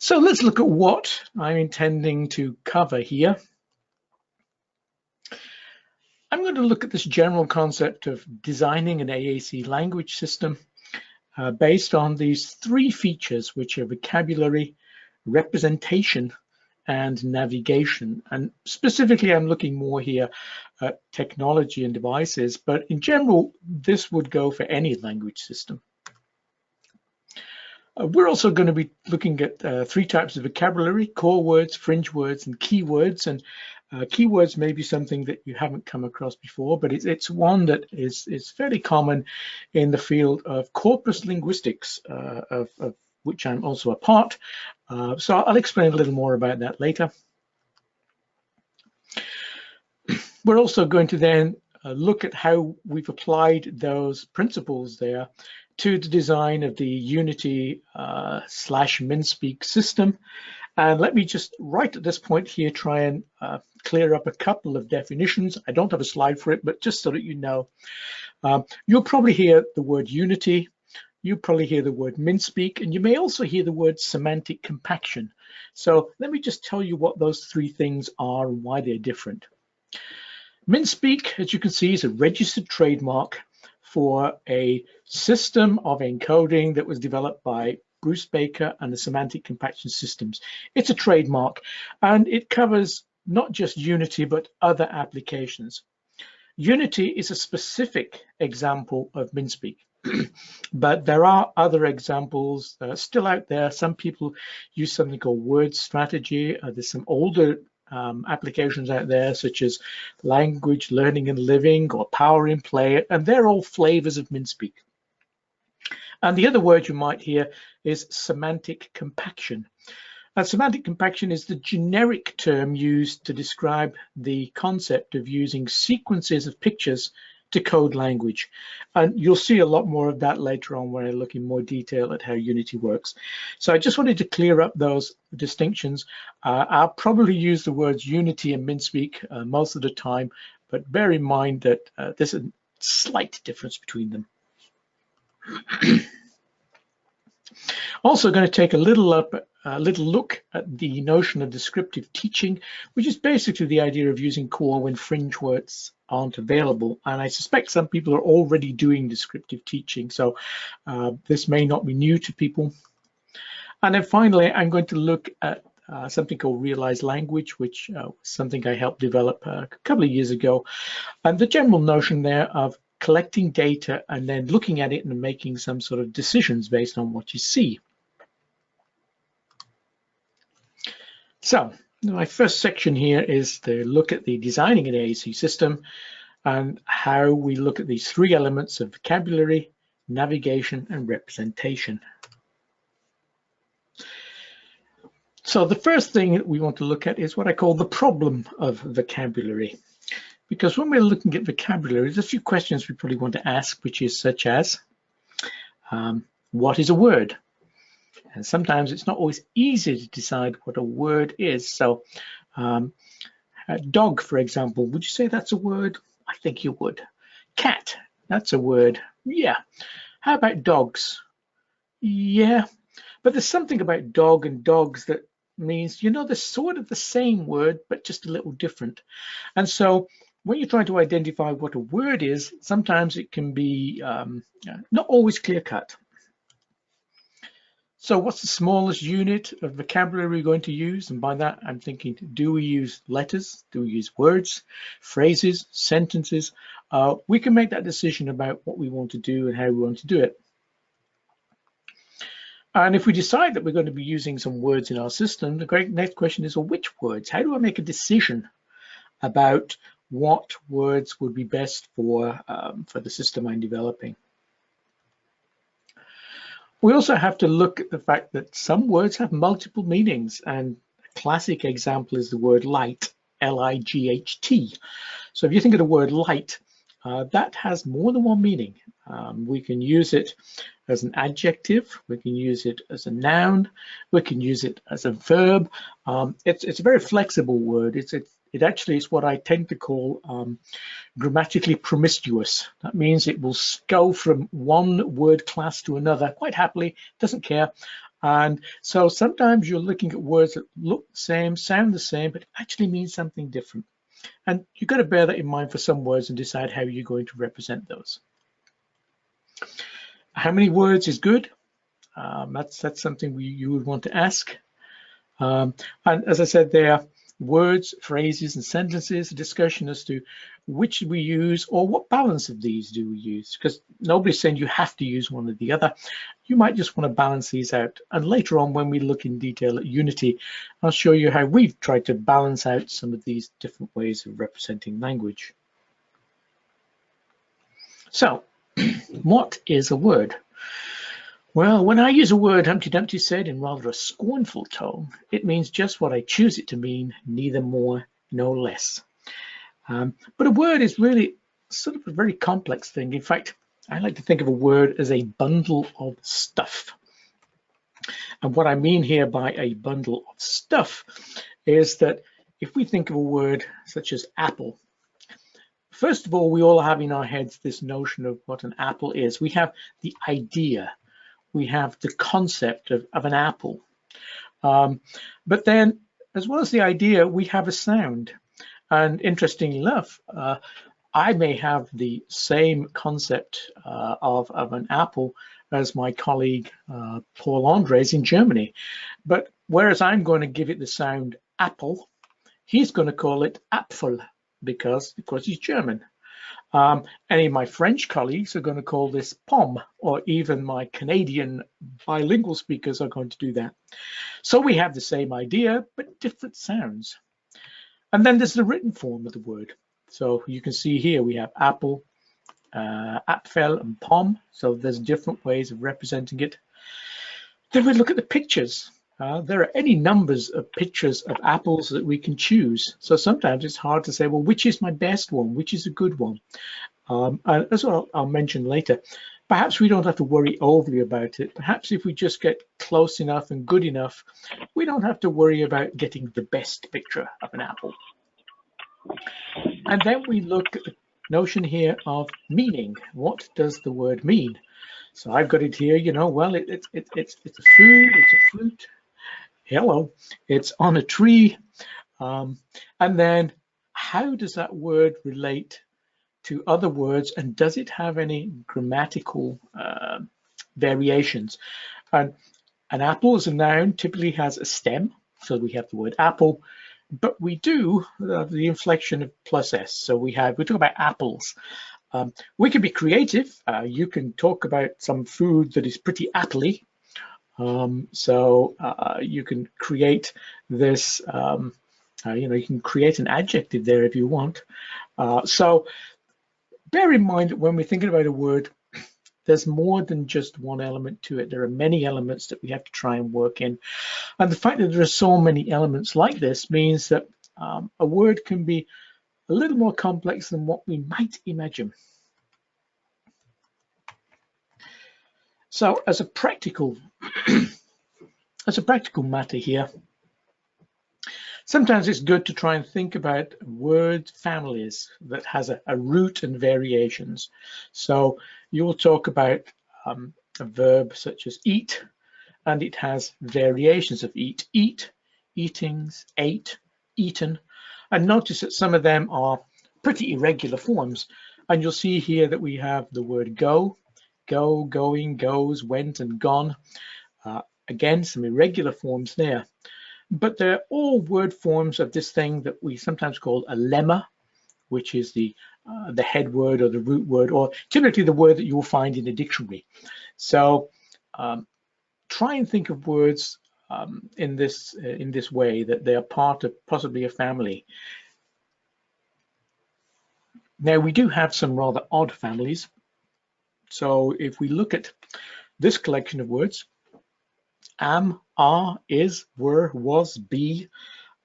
So let's look at what I'm intending to cover here. I'm going to look at this general concept of designing an AAC language system based on these three features, which are vocabulary, representation, and navigation. And specifically, I'm looking more here at technology and devices, but in general, this would go for any language system. We're also going to be looking at three types of vocabulary: core words, fringe words, and keywords. And keywords may be something that you haven't come across before, but it's one that is fairly common in the field of corpus linguistics, of which I'm also a part. So I'll explain a little more about that later. We're also going to then look at how we've applied those principles there to the design of the Unity / MinSpeak system. And let me just right at this point here try and clear up a couple of definitions. I don't have a slide for it, but just so that you know, you'll probably hear the word Unity, you'll probably hear the word MinSpeak, and you may also hear the word semantic compaction. So let me just tell you what those three things are and why they're different. MinSpeak, as you can see, is a registered trademark for a system of encoding that was developed by Bruce Baker and the Semantic Compaction Systems. It's a trademark, and it covers not just Unity, but other applications. Unity is a specific example of MinSpeak, but there are other examples still out there. Some people use something called word strategy. There's some older applications out there, such as language learning and living or power in play, and they're all flavors of MinSpeak. And the other word you might hear is semantic compaction. And semantic compaction is the generic term used to describe the concept of using sequences of pictures to code language. And you'll see a lot more of that later on when I look in more detail at how Unity works. So I just wanted to clear up those distinctions. I'll probably use the words Unity and MinSpeak most of the time, but bear in mind that there's a slight difference between them. Also going to take a little look at the notion of descriptive teaching, which is basically the idea of using core when fringe words aren't available. And I suspect some people are already doing descriptive teaching, so this may not be new to people. And then finally, I'm going to look at something called realized language, which was something I helped develop a couple of years ago. And the general notion there of collecting data and then looking at it and making some sort of decisions based on what you see. So my first section here is to look at the designing an AAC system and how we look at these three elements of vocabulary, navigation, and representation. So the first thing that we want to look at is what I call the problem of vocabulary. Because when we're looking at vocabulary, there's a few questions we probably want to ask, which is such as, what is a word? And sometimes it's not always easy to decide what a word is. So a dog, for example, would you say that's a word? I think you would. Cat, that's a word. Yeah. How about dogs? Yeah. But there's something about dog and dogs that means, you know, they're sort of the same word, but just a little different. And so when you're trying to identify what a word is, sometimes it can be not always clear-cut. So what's the smallest unit of vocabulary we're going to use? And by that, I'm thinking, do we use letters? Do we use words, phrases, sentences? We can make that decision about what we want to do and how we want to do it. And if we decide that we're going to be using some words in our system, the great next question is, well, which words? How do I make a decision about what words would be best for the system I'm developing? We also have to look at the fact that some words have multiple meanings, and a classic example is the word light, L-I-G-H-T. So if you think of the word light, that has more than one meaning. We can use it as an adjective, we can use it as a noun, we can use it as a verb. It's a very flexible word. It actually is what I tend to call grammatically promiscuous. That means it will go from one word class to another quite happily, doesn't care. And so sometimes you're looking at words that look the same, sound the same, but actually mean something different. And you've got to bear that in mind for some words and decide how you're going to represent those. How many words is good? That's something you would want to ask. And as I said there, words, phrases, and sentences, a discussion as to which we use or what balance of these do we use, because nobody's saying you have to use one or the other. You might just want to balance these out. And later on, when we look in detail at Unity, I'll show you how we've tried to balance out some of these different ways of representing language. So, what is a word? Well, when I use a word, Humpty Dumpty said in rather a scornful tone, it means just what I choose it to mean, neither more, no less. But a word is really sort of a very complex thing. In fact, I like to think of a word as a bundle of stuff. And what I mean here by a bundle of stuff is that if we think of a word such as apple, first of all, we all have in our heads this notion of what an apple is. We have the idea. We have the concept of an apple. But then, as well as the idea, we have a sound. And interestingly enough, I may have the same concept of an apple as my colleague Paul Andres in Germany. But whereas I'm going to give it the sound apple, he's going to call it Apfel because he's German. Any of my French colleagues are going to call this pomme, or even my Canadian bilingual speakers are going to do that. So we have the same idea, but different sounds. And then there's the written form of the word. So you can see here we have apple, Apfel, and pomme. So there's different ways of representing it. Then we look at the pictures. There are any numbers of pictures of apples that we can choose. So sometimes it's hard to say, well, which is my best one? Which is a good one? And as I'll mention later, perhaps we don't have to worry overly about it. Perhaps if we just get close enough and good enough, we don't have to worry about getting the best picture of an apple. And then we look at the notion here of meaning. What does the word mean? So I've got it here, you know, well, it's a food, it's a fruit. Hello, it's on a tree. And then how does that word relate to other words, and does it have any grammatical variations? And an apple as a noun typically has a stem, so we have the word apple, but we do the inflection of plus s. So we talk about apples. We can be creative. You can talk about some food that is pretty appley. So you can create this, you can create an adjective there if you want. So bear in mind that when we're thinking about a word, there's more than just one element to it. There are many elements that we have to try and work in. And the fact that there are so many elements like this means that a word can be a little more complex than what we might imagine. So as a practical matter here, sometimes it's good to try and think about word families that has a root and variations. So you'll talk about a verb such as eat, and it has variations of eat, eatings, ate, eaten. And notice that some of them are pretty irregular forms. And you'll see here that we have the word go, going, goes, went, and gone. Again, some irregular forms there. But they're all word forms of this thing that we sometimes call a lemma, which is the head word or the root word, or typically the word that you'll find in a dictionary. So try and think of words in this way, that they are part of possibly a family. Now we do have some rather odd families. So if we look at this collection of words, am, are, is, were, was, be,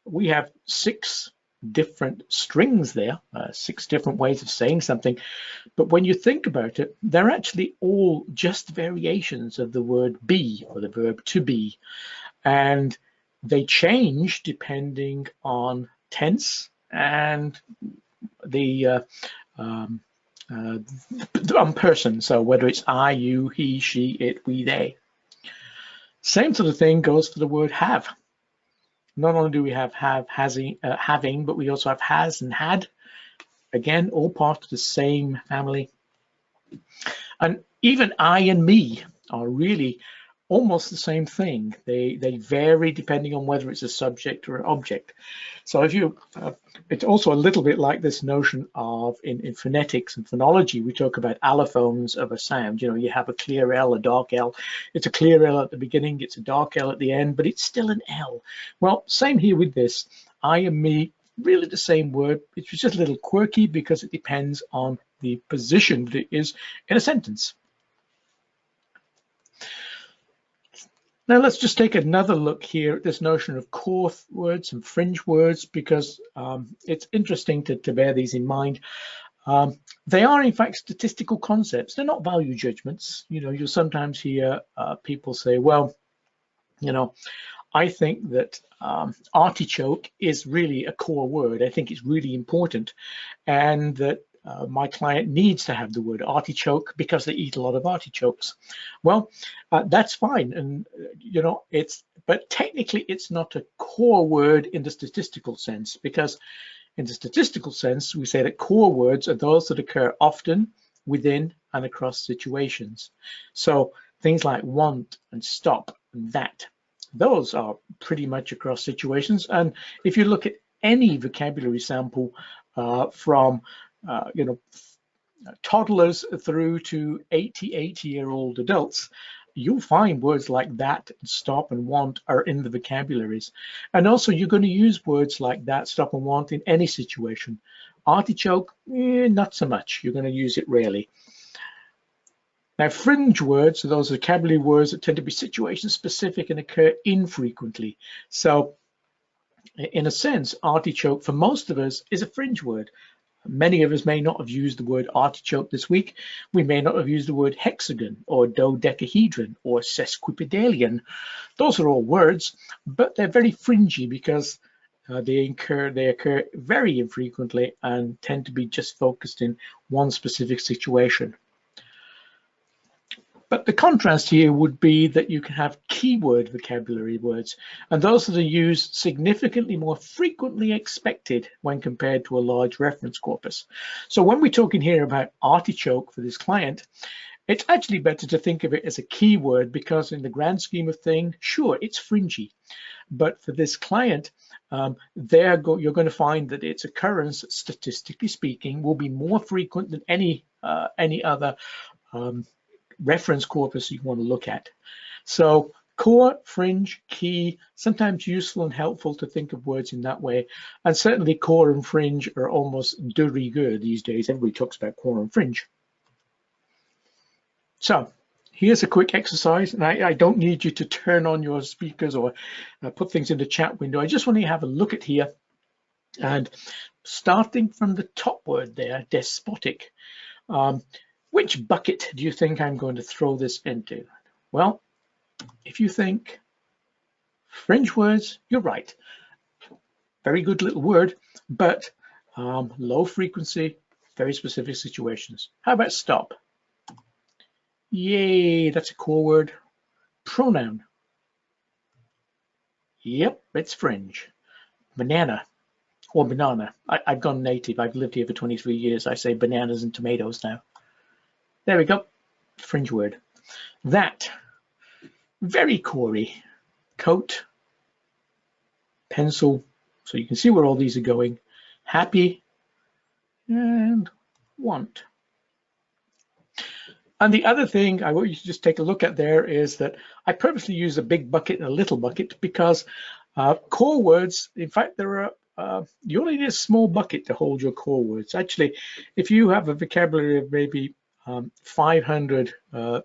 we have 6 different strings there, 6 different ways of saying something. But when you think about it, they're actually all just variations of the word be, or the verb to be. And they change depending on tense and the person. So whether it's I, you, he, she, it, we, they. Same sort of thing goes for the word have. Not only do we have having, but we also have has and had. Again, all part of the same family. And even I and me are really almost the same thing. They vary depending on whether it's a subject or an object. So if you, it's also a little bit like this notion of in phonetics and phonology, we talk about allophones of a sound. You know, you have a clear L, a dark L. It's a clear L at the beginning, it's a dark L at the end, but it's still an L. Well, same here with this. I and me, really the same word. It's just a little quirky because it depends on the position that it is in a sentence. Now let's just take another look here at this notion of core words and fringe words, because it's interesting to bear these in mind. They are in fact statistical concepts. They're not value judgments. You know, you'll sometimes hear people say, well, you know, I think that artichoke is really a core word. I think it's really important, and that my client needs to have the word artichoke because they eat a lot of artichokes. Well, that's fine, and you know, but technically it's not a core word in the statistical sense, because in the statistical sense we say that core words are those that occur often within and across situations. So things like want and stop and that, those are pretty much across situations. And if you look at any vocabulary sample from you know, toddlers through to 88-year-old adults, you'll find words like that, stop and want are in the vocabularies. And also you're going to use words like that, stop and want in any situation. Artichoke, not so much. You're going to use it rarely. Now, fringe words are those vocabulary words that tend to be situation specific and occur infrequently. So in a sense, artichoke for most of us is a fringe word. Many of us may not have used the word artichoke this week. We may not have used the word hexagon or dodecahedron or sesquipedalian. Those are all words, but they're very fringy because they occur very infrequently and tend to be just focused in one specific situation. But the contrast here would be that you can have keyword vocabulary words, and those that are used significantly more frequently expected when compared to a large reference corpus. So when we're talking here about artichoke for this client, it's actually better to think of it as a keyword, because in the grand scheme of things, sure, it's fringy. But for this client, you're going to find that its occurrence, statistically speaking, will be more frequent than any other reference corpus you want to look at. So core, fringe, key, sometimes useful and helpful to think of words in that way. And certainly core and fringe are almost de rigueur these days. Everybody talks about core and fringe. So here's a quick exercise, and I don't need you to turn on your speakers or put things in the chat window. I just want you to have a look at here, and starting from the top word there, despotic. Which bucket do you think I'm going to throw this into? Well, if you think fringe words, you're right. Very good little word, but low frequency, very specific situations. How about stop? Yay, that's a core word. Pronoun. Yep, it's fringe. Banana or banana. I've gone native. I've lived here for 23 years. I say bananas and tomatoes now. There we go, fringe word. That, very corey. Coat, pencil, so you can see where all these are going. Happy, and want. And the other thing I want you to just take a look at there is that I purposely use a big bucket and a little bucket because core words, in fact, there are you only need a small bucket to hold your core words. Actually, if you have a vocabulary of maybe 300 to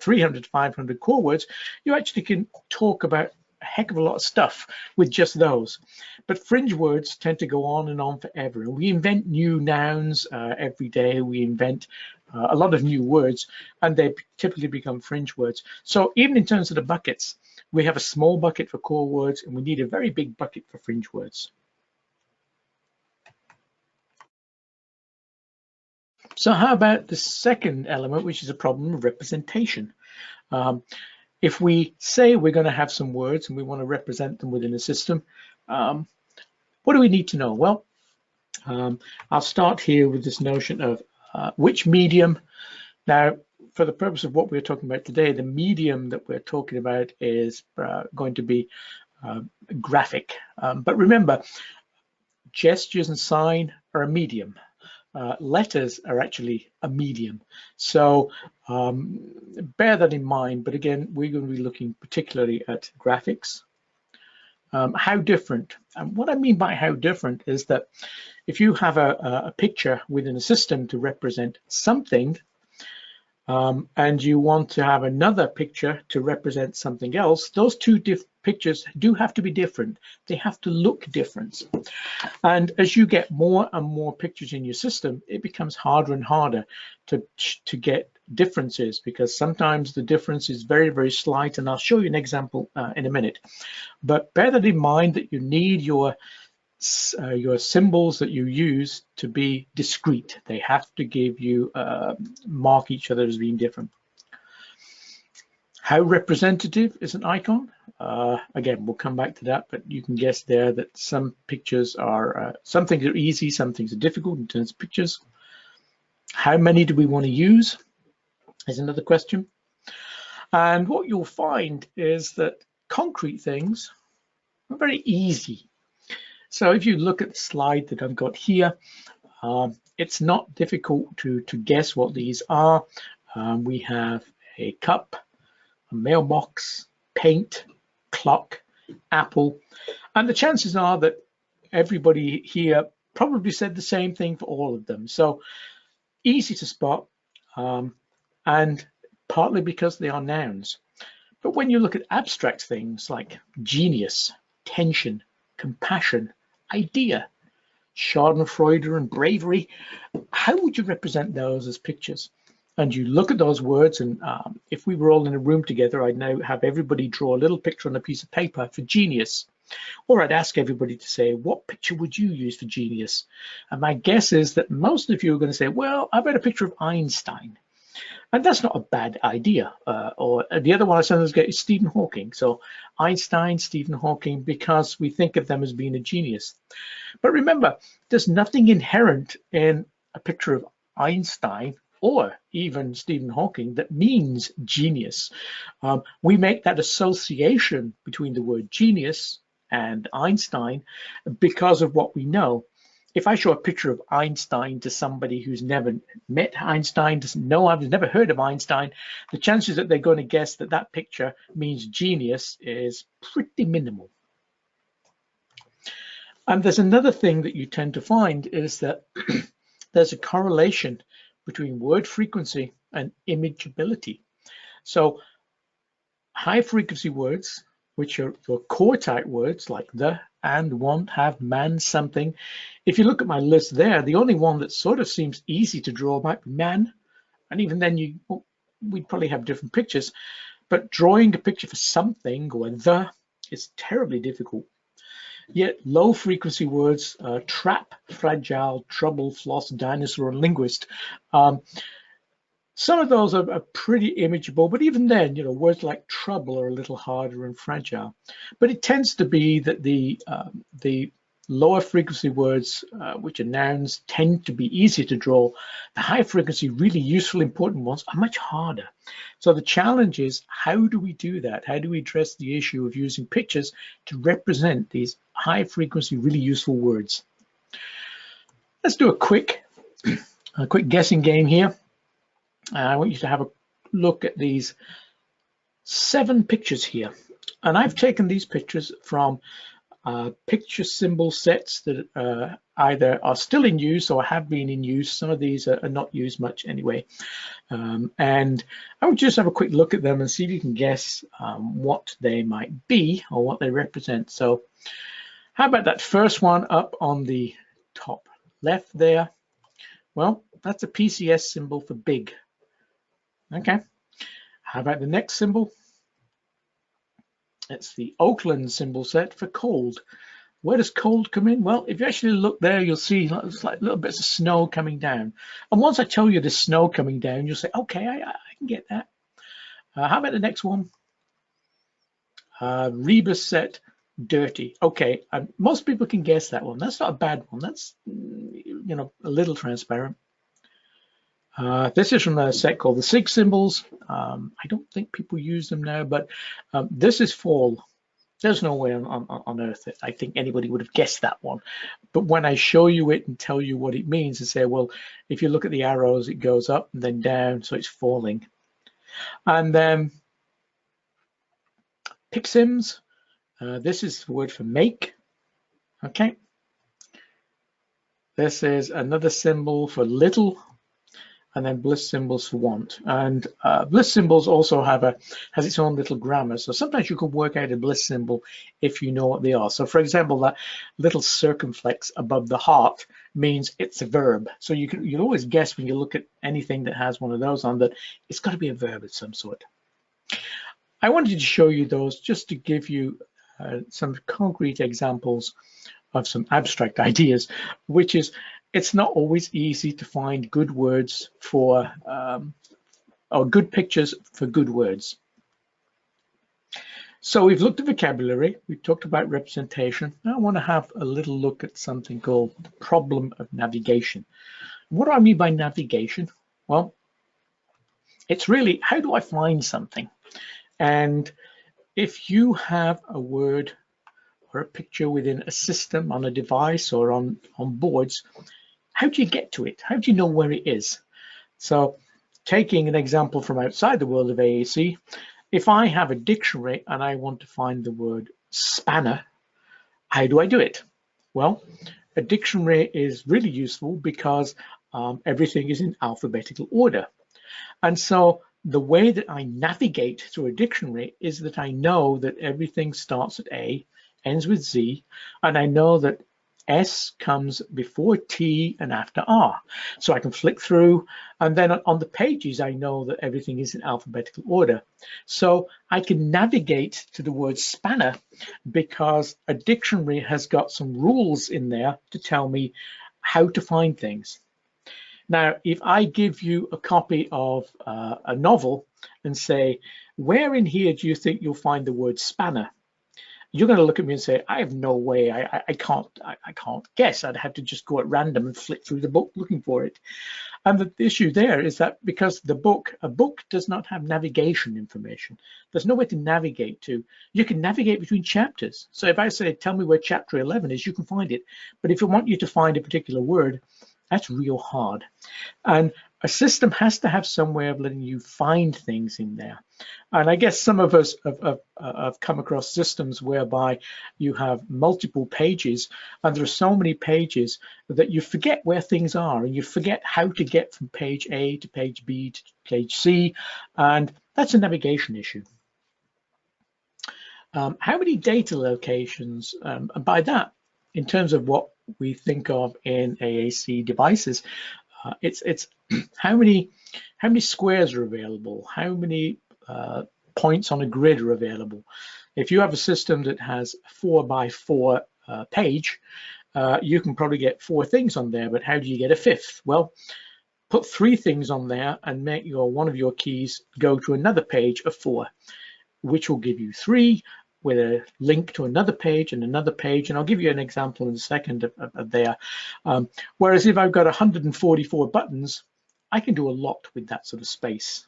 500 core words, you actually can talk about a heck of a lot of stuff with just those. But fringe words tend to go on and on forever, and we invent new nouns every day. We invent a lot of new words, and they typically become fringe words. So even in terms of the buckets, we have a small bucket for core words, and we need a very big bucket for fringe words. So how about the second element, which is a problem of representation? If we say we're going to have some words and we want to represent them within a system, what do we need to know? Well, I'll start here with this notion of which medium. Now, for the purpose of what we're talking about today, the medium that we're talking about is going to be graphic. But remember, gestures and sign are a medium. Letters are actually a medium. So bear that in mind. But again, we're going to be looking particularly at graphics. How different? And what I mean by how different is that if you have a picture within a system to represent something, and you want to have another picture to represent something else, those two pictures do have to be different. They have to look different. And as you get more and more pictures in your system, it becomes harder and harder to get differences, because sometimes the difference is very, very slight. And I'll show you an example in a minute. But bear that in mind that you need your symbols that you use to be discrete. They have to give you mark each other as being different. How representative is an icon? Again, we'll come back to that, but you can guess there that some pictures are, some things are easy, some things are difficult in terms of pictures. How many do we want to use is another question. And what you'll find is that concrete things are very easy. So if you look at the slide that I've got here, it's not difficult to guess what these are. We have a cup, a mailbox, paint, clock, apple, and the chances are that everybody here probably said the same thing for all of them. So easy to spot, and partly because they are nouns. But when you look at abstract things like genius, tension, compassion, idea, schadenfreude and bravery, how would you represent those as pictures? And you look at those words, and if we were all in a room together, I'd now have everybody draw a little picture on a piece of paper for genius. Or I'd ask everybody to say, what picture would you use for genius? And my guess is that most of you are going to say, well, I've got a picture of Einstein. And that's not a bad idea. Or the other one I sometimes get is Stephen Hawking. So Einstein, Stephen Hawking, because we think of them as being a genius. But remember, there's nothing inherent in a picture of Einstein or even Stephen Hawking that means genius. We make that association between the word genius and Einstein because of what we know. If I show a picture of Einstein to somebody who's never met Einstein, doesn't know, I've never heard of Einstein, the chances that they're going to guess that that picture means genius is pretty minimal. And there's another thing that you tend to find is that there's a correlation between word frequency and imageability. So high frequency words, which are your core type words like the, and, want, have, man, something. If you look at my list there, the only one that sort of seems easy to draw might be man. And even then we'd probably have different pictures. But drawing a picture for something or the is terribly difficult. Yet low frequency words, trap, fragile, trouble, floss, dinosaur, and linguist. Some of those are pretty imageable, but even then, you know, words like trouble are a little harder and fragile. But it tends to be that the lower frequency words, which are nouns, tend to be easier to draw. The high frequency, really useful, important ones are much harder. So the challenge is, how do we do that? How do we address the issue of using pictures to represent these high frequency, really useful words? Let's do a quick guessing game here. I want you to have a look at these 7 pictures here. And I've taken these pictures from picture symbol sets that either are still in use or have been in use. Some of these are not used much anyway. And I would just have a quick look at them and see if you can guess what they might be or what they represent. So how about that first one up on the top left there? Well, that's a PCS symbol for big. Okay, how about the next symbol? It's the Oakland symbol set for cold. Where does cold come in? Well, if you actually look there, you'll see it's like little bits of snow coming down. And once I tell you the snow coming down, you'll say, okay, I can get that. How about the next one? rebus set, dirty. Okay, most people can guess that one. That's not a bad one. That's, you know, a little transparent. This is from a set called the Sig symbols. I don't think people use them now, but this is fall. There's no way on earth that I think anybody would have guessed that one. But when I show you it and tell you what it means and say, well, if you look at the arrows, it goes up and then down, so it's falling. And then Pixsims, this is the word for make, okay? This is another symbol for little, and then bliss symbols for want. And bliss symbols also has its own little grammar. So sometimes you can work out a bliss symbol if you know what they are. So for example, that little circumflex above the heart means it's a verb. So you'll always guess when you look at anything that has one of those on that it's got to be a verb of some sort. I wanted to show you those just to give you some concrete examples of some abstract ideas, which is it's not always easy to find good words for, or good pictures for good words. So we've looked at vocabulary, we've talked about representation. Now I want to have a little look at something called the problem of navigation. What do I mean by navigation? Well, it's really, how do I find something? And if you have a word or a picture within a system, on a device, or on boards, how do you get to it? How do you know where it is? So taking an example from outside the world of AAC, if I have a dictionary and I want to find the word spanner, how do I do it? Well, a dictionary is really useful because everything is in alphabetical order. And so the way that I navigate through a dictionary is that I know that everything starts at A, ends with Z, and I know that S comes before T and after R. So I can flick through, and then on the pages, I know that everything is in alphabetical order. So I can navigate to the word spanner because a dictionary has got some rules in there to tell me how to find things. Now, if I give you a copy of a novel and say, where in here do you think you'll find the word spanner? You're going to look at me and say, I have no way, I can't guess. I'd have to just go at random and flick through the book looking for it. And the issue there is that because a book does not have navigation information, there's nowhere to navigate to. You can navigate between chapters. So if I say, tell me where chapter 11 is, you can find it. But if I want you to find a particular word, that's real hard. And a system has to have some way of letting you find things in there. And I guess some of us have come across systems whereby you have multiple pages, and there are so many pages that you forget where things are, and you forget how to get from page A to page B to page C, and that's a navigation issue. How many data locations, and by that, in terms of what we think of in AAC devices, it's how many squares are available, how many points on a grid are available. If you have a system that has a 4x4 page, you can probably get 4 things on there, but how do you get a 5th? Well, put 3 things on there and make one of your keys go to another page of 4, which will give you 3 with a link to another page and another page. And I'll give you an example in a second of there. Whereas if I've got 144 buttons, I can do a lot with that sort of space.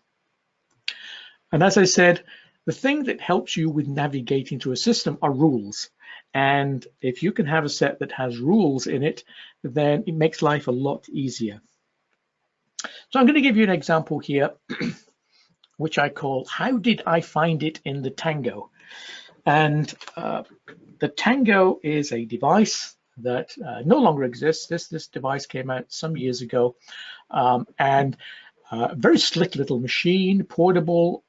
And as I said, the thing that helps you with navigating through a system are rules. And if you can have a set that has rules in it, then it makes life a lot easier. So I'm going to give you an example here, which I call, how did I find it in the Tango? And the Tango is a device that no longer exists. This device came out some years ago, and a very slick little machine, portable.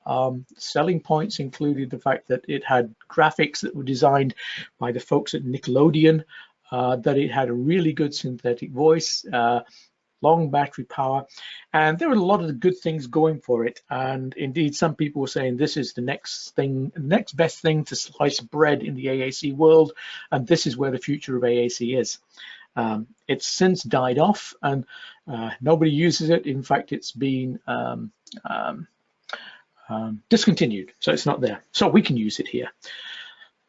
Selling points included the fact that it had graphics that were designed by the folks at Nickelodeon, that it had a really good synthetic voice, long battery power, and there were a lot of the good things going for it. And indeed, some people were saying this is the next best thing to slice bread in the AAC world, and this is where the future of AAC is. It's since died off, and nobody uses it. In fact, it's been discontinued, so it's not there. So we can use it here.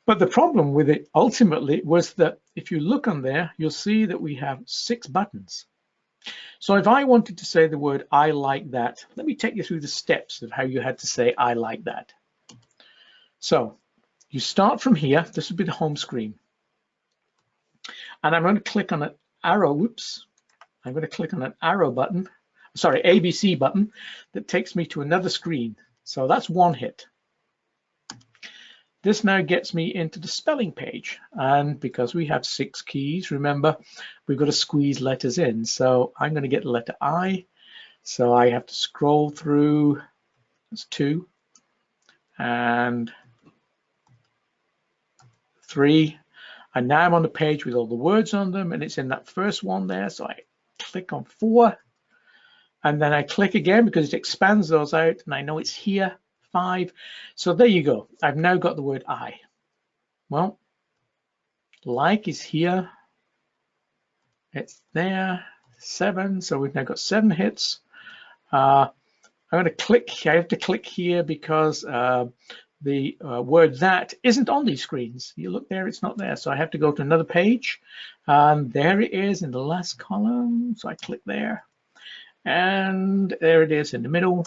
But the problem with it ultimately was that if you look on there, you'll see that we have 6 buttons. So if I wanted to say the word I like that, let me take you through the steps of how you had to say I like that. So you start from here. This would be the home screen. And I'm going to click on an arrow. Whoops. I'm going to click on an arrow button, sorry, ABC button that takes me to another screen. So that's one hit. This now gets me into the spelling page. And because we have 6 keys, remember, we've got to squeeze letters in. So I'm going to get the letter I. So I have to scroll through. That's 2 and 3. And now I'm on the page with all the words on them, and it's in that first one there. So I click on 4, and then I click again because it expands those out, and I know it's here, 5. So there you go. I've now got the word I. Well, like is here. It's there, 7. So we've now got 7 hits. I'm going to click. I have to click here because the word that isn't on these screens. You look there, it's not there. So I have to go to another page. And there it is in the last column. So I click there. And there it is in the middle.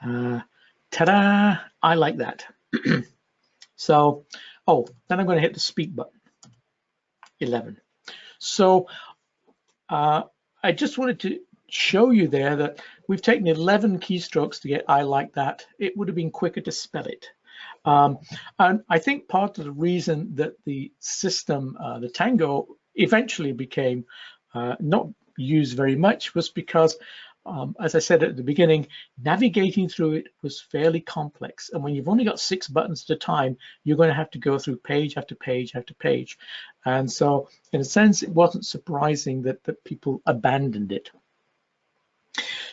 Ta-da! I like that. So, then I'm going to hit the speak button. 11. So I just wanted to show you there that we've taken 11 keystrokes to get I like that. It would have been quicker to spell it. And I think part of the reason that the system, the Tango, eventually became not used very much was because, as I said at the beginning, navigating through it was fairly complex. And when you've only got 6 buttons at a time, you're going to have to go through page after page after page. And so in a sense, it wasn't surprising that people abandoned it.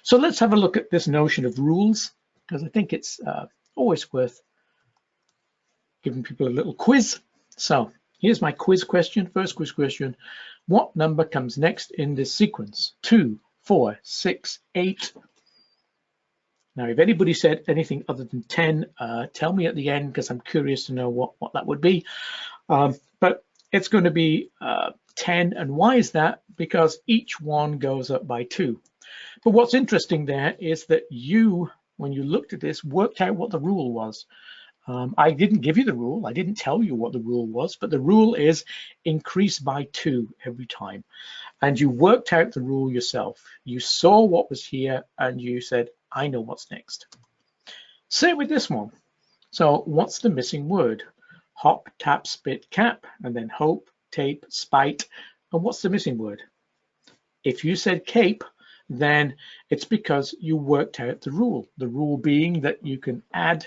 So let's have a look at this notion of rules, because I think it's always worth giving people a little quiz. So here's my quiz question. First quiz question: what number comes next in this sequence? 2, 4, 6, 8. Now, if anybody said anything other than 10, tell me at the end, because I'm curious to know what that would be. But it's going to be 10. And why is that? Because each one goes up by 2. But what's interesting there is that you, when you looked at this, worked out what the rule was. I didn't give you the rule. I didn't tell you what the rule was, but the rule is increase by 2 every time. And you worked out the rule yourself. You saw what was here and you said, I know what's next. Same with this one. So what's the missing word? Hop, tap, spit, cap, and then hope, tape, spite. And what's the missing word? If you said cape, then it's because you worked out the rule. The rule being that you can add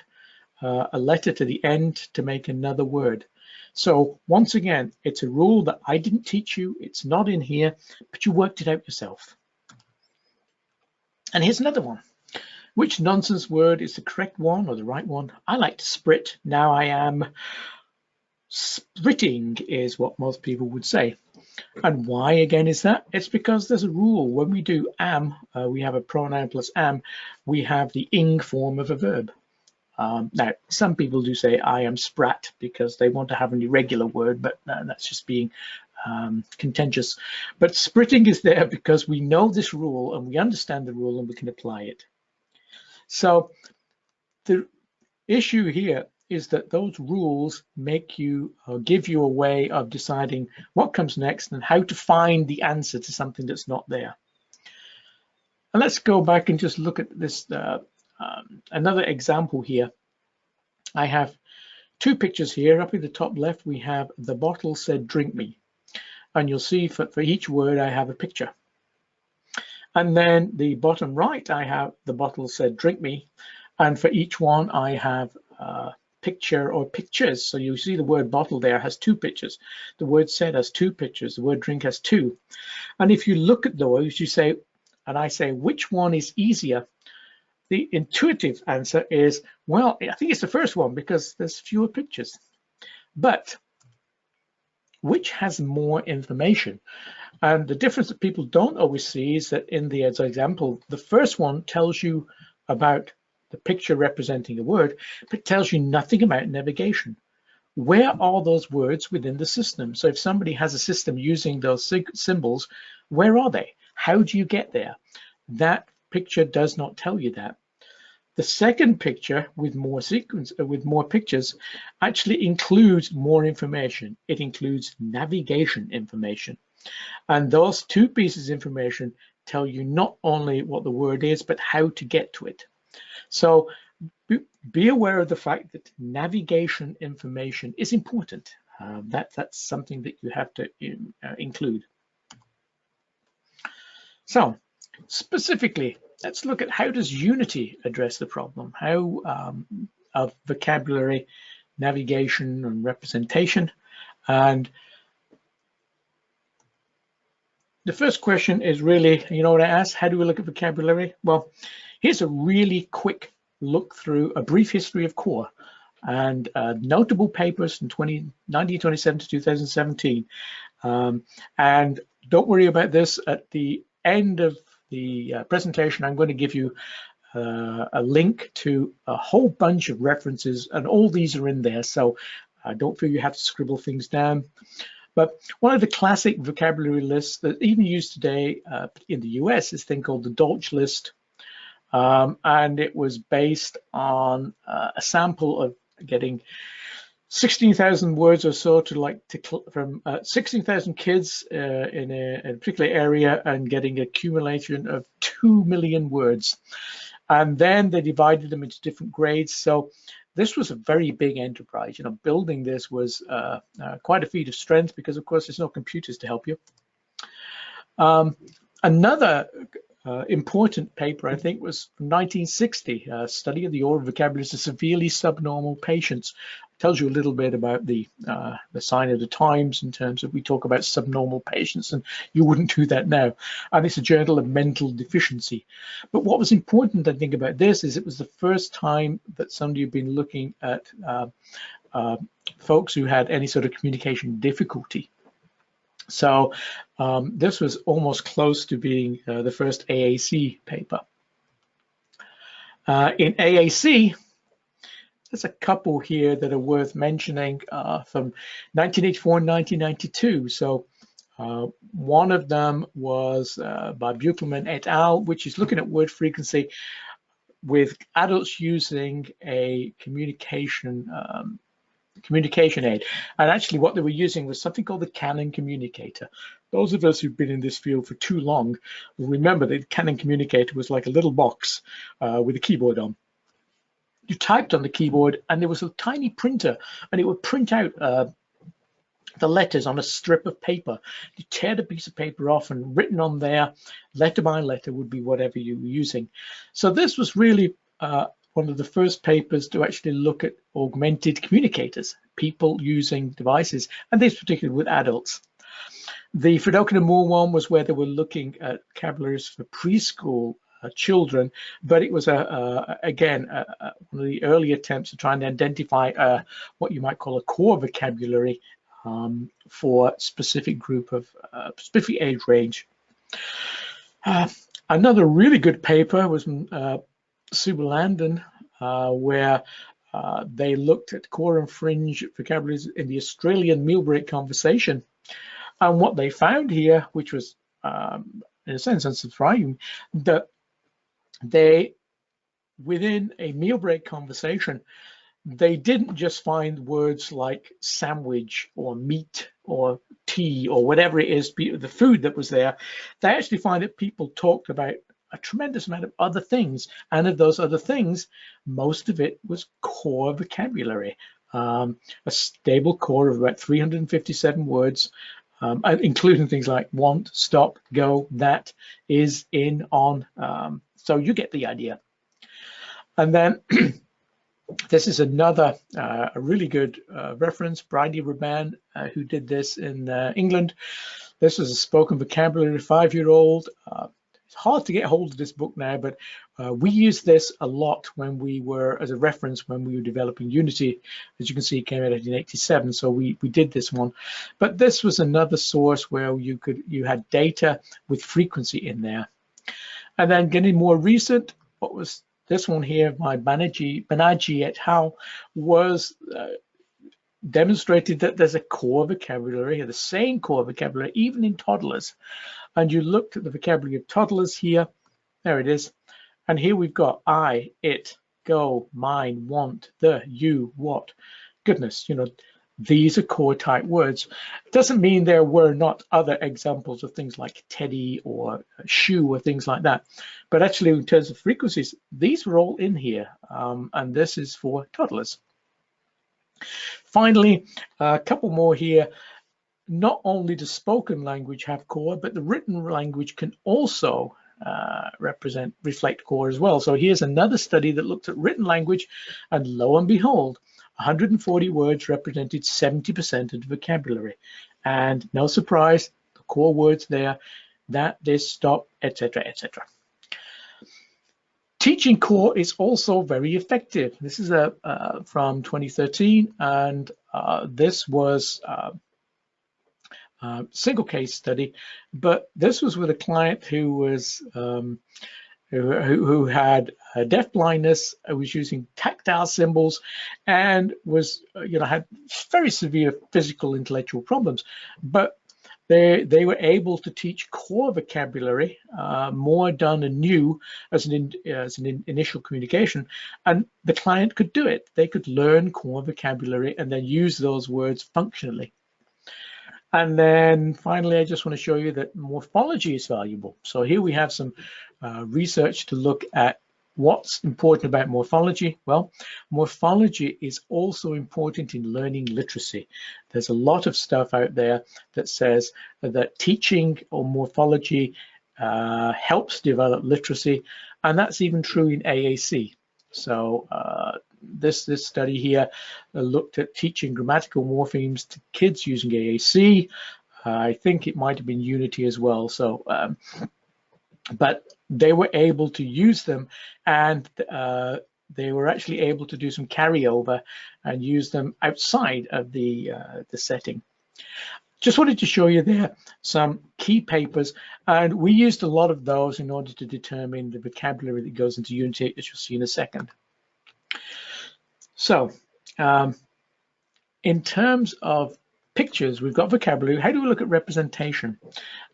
a letter to the end to make another word. So once again, it's a rule that I didn't teach you. It's not in here, but you worked it out yourself. And here's another one. Which nonsense word is the correct one or the right one? I like to sprit. Now I am spritting is what most people would say. And why again is that? It's because there's a rule. When we do am, we have a pronoun plus am, we have the ing form of a verb. Now, some people do say I am sprat because they want to have an irregular word, but that's just being contentious. But spritting is there because we know this rule and we understand the rule and we can apply it. So the issue here is that those rules make you or give you a way of deciding what comes next and how to find the answer to something that's not there. And let's go back and just look at this. Another example here. I have 2 pictures here. Up in the top left, we have the bottle said drink me. And you'll see for each word, I have a picture. And then the bottom right, I have the bottle said drink me. And for each one, I have a picture or pictures. So you see the word bottle there has 2 pictures. The word said has 2 pictures. The word drink has 2. And if you look at those, you say, and I say, which one is easier? The intuitive answer is, well, I think it's the first one because there's fewer pictures. But which has more information? And the difference that people don't always see is that in the example, the first one tells you about the picture representing a word, but it tells you nothing about navigation. Where are those words within the system? So if somebody has a system using those symbols, where are they? How do you get there? That picture does not tell you that. The second picture with more pictures actually includes more information. It includes navigation information. And those two pieces of information tell you not only what the word is, but how to get to it. So be aware of the fact that navigation information is important. That's something that you have to include. So specifically, let's look at how does Unity address the problem? How of vocabulary, navigation, and representation. And the first question is really, you know what I asked? How do we look at vocabulary? Well, here's a really quick look through a brief history of core and notable papers from 1927 to 2017. And don't worry about this. At the end of the presentation, I'm going to give you a link to a whole bunch of references, and all these are in there. So don't feel you have to scribble things down. But one of the classic vocabulary lists that even used today in the US is a thing called the Dolch list. And it was based on a sample of getting 16,000 words or so from 16,000 kids in a particular area and getting accumulation of 2 million words. And then they divided them into different grades. So this was a very big enterprise. You know, building this was quite a feat of strength because, of course, there's no computers to help you. Another important paper, I think, was from 1960, a study of the oral vocabularies of severely subnormal patients. It tells you a little bit about the sign of the times in terms of we talk about subnormal patients, and you wouldn't do that now. And it's a journal of mental deficiency. But what was important, I think, about this is it was the first time that somebody had been looking at folks who had any sort of communication difficulty. So this was almost close to being the first AAC paper. In AAC, there's a couple here that are worth mentioning from 1984 and 1992. So one of them was by Buchelman et al., which is looking at word frequency with adults using a communication aid. And actually what they were using was something called the Canon communicator. Those of us who've been in this field for too long will remember that the Canon communicator was like a little box with a keyboard on. You typed on the keyboard and there was a tiny printer and it would print out the letters on a strip of paper. You tear the piece of paper off and written on there, letter by letter would be whatever you were using. So this was really one of the first papers to actually look at augmented communicators, people using devices, and this particularly with adults. The Fredolkin and Moore one was where they were looking at vocabularies for preschool children, but it was again one of the early attempts to try and identify what you might call a core vocabulary for a specific group of specific age range. Another really good paper was Suberlanden, where they looked at core and fringe vocabularies in the Australian meal break conversation. And what they found here, which was in a sense unsurprising, that within a meal break conversation, they didn't just find words like sandwich or meat or tea or whatever it is, the food that was there. They actually find that people talked about a tremendous amount of other things, and of those other things, most of it was core vocabulary, a stable core of about 357 words, including things like want, stop, go, that, is, in, on. So you get the idea. And then this is another a really good reference, Bridie Raban, who did this in England. This was a spoken vocabulary 5-year-old. It's hard to get hold of this book now, but we used this a lot when we were, as a reference, when we were developing Unity. As you can see, it came out in 1987, so we did this one. But this was another source where you had data with frequency in there. And then getting more recent, what was this one here by Banajee et al. Was demonstrated that there's a core vocabulary, the same core vocabulary, even in toddlers. And you looked at the vocabulary of toddlers here. There it is. And here we've got I, it, go, mine, want, the, you, what. Goodness, you know, these are core type words. It doesn't mean there were not other examples of things like teddy or shoe or things like that. But actually, in terms of frequencies, these were all in here. And this is for toddlers. Finally, a couple more here. Not only does spoken language have core, but the written language can also reflect core as well. So here's another study that looked at written language, and lo and behold, 140 words represented 70% of the vocabulary. And no surprise, the core words there, that, this, stop, etc., etc. Teaching core is also very effective. This is from 2013, and this was single case study, but this was with a client who was who had deaf blindness, was using tactile symbols, and was had very severe physical intellectual problems, but they were able to teach core vocabulary, more done anew as an initial communication, and the client could do it. They could learn core vocabulary and then use those words functionally. And then finally, I just want to show you that morphology is valuable. So here we have some research to look at what's important about morphology. Well, morphology is also important in learning literacy. There's a lot of stuff out there that says that teaching or morphology helps develop literacy, and that's even true in AAC. So this study here looked at teaching grammatical morphemes to kids using AAC. I think it might have been Unity as well. So, but they were able to use them, and they were actually able to do some carryover and use them outside of the setting. Just wanted to show you there some key papers, and we used a lot of those in order to determine the vocabulary that goes into Unity, as you'll see in a second. So, in terms of pictures, we've got vocabulary. How do we look at representation?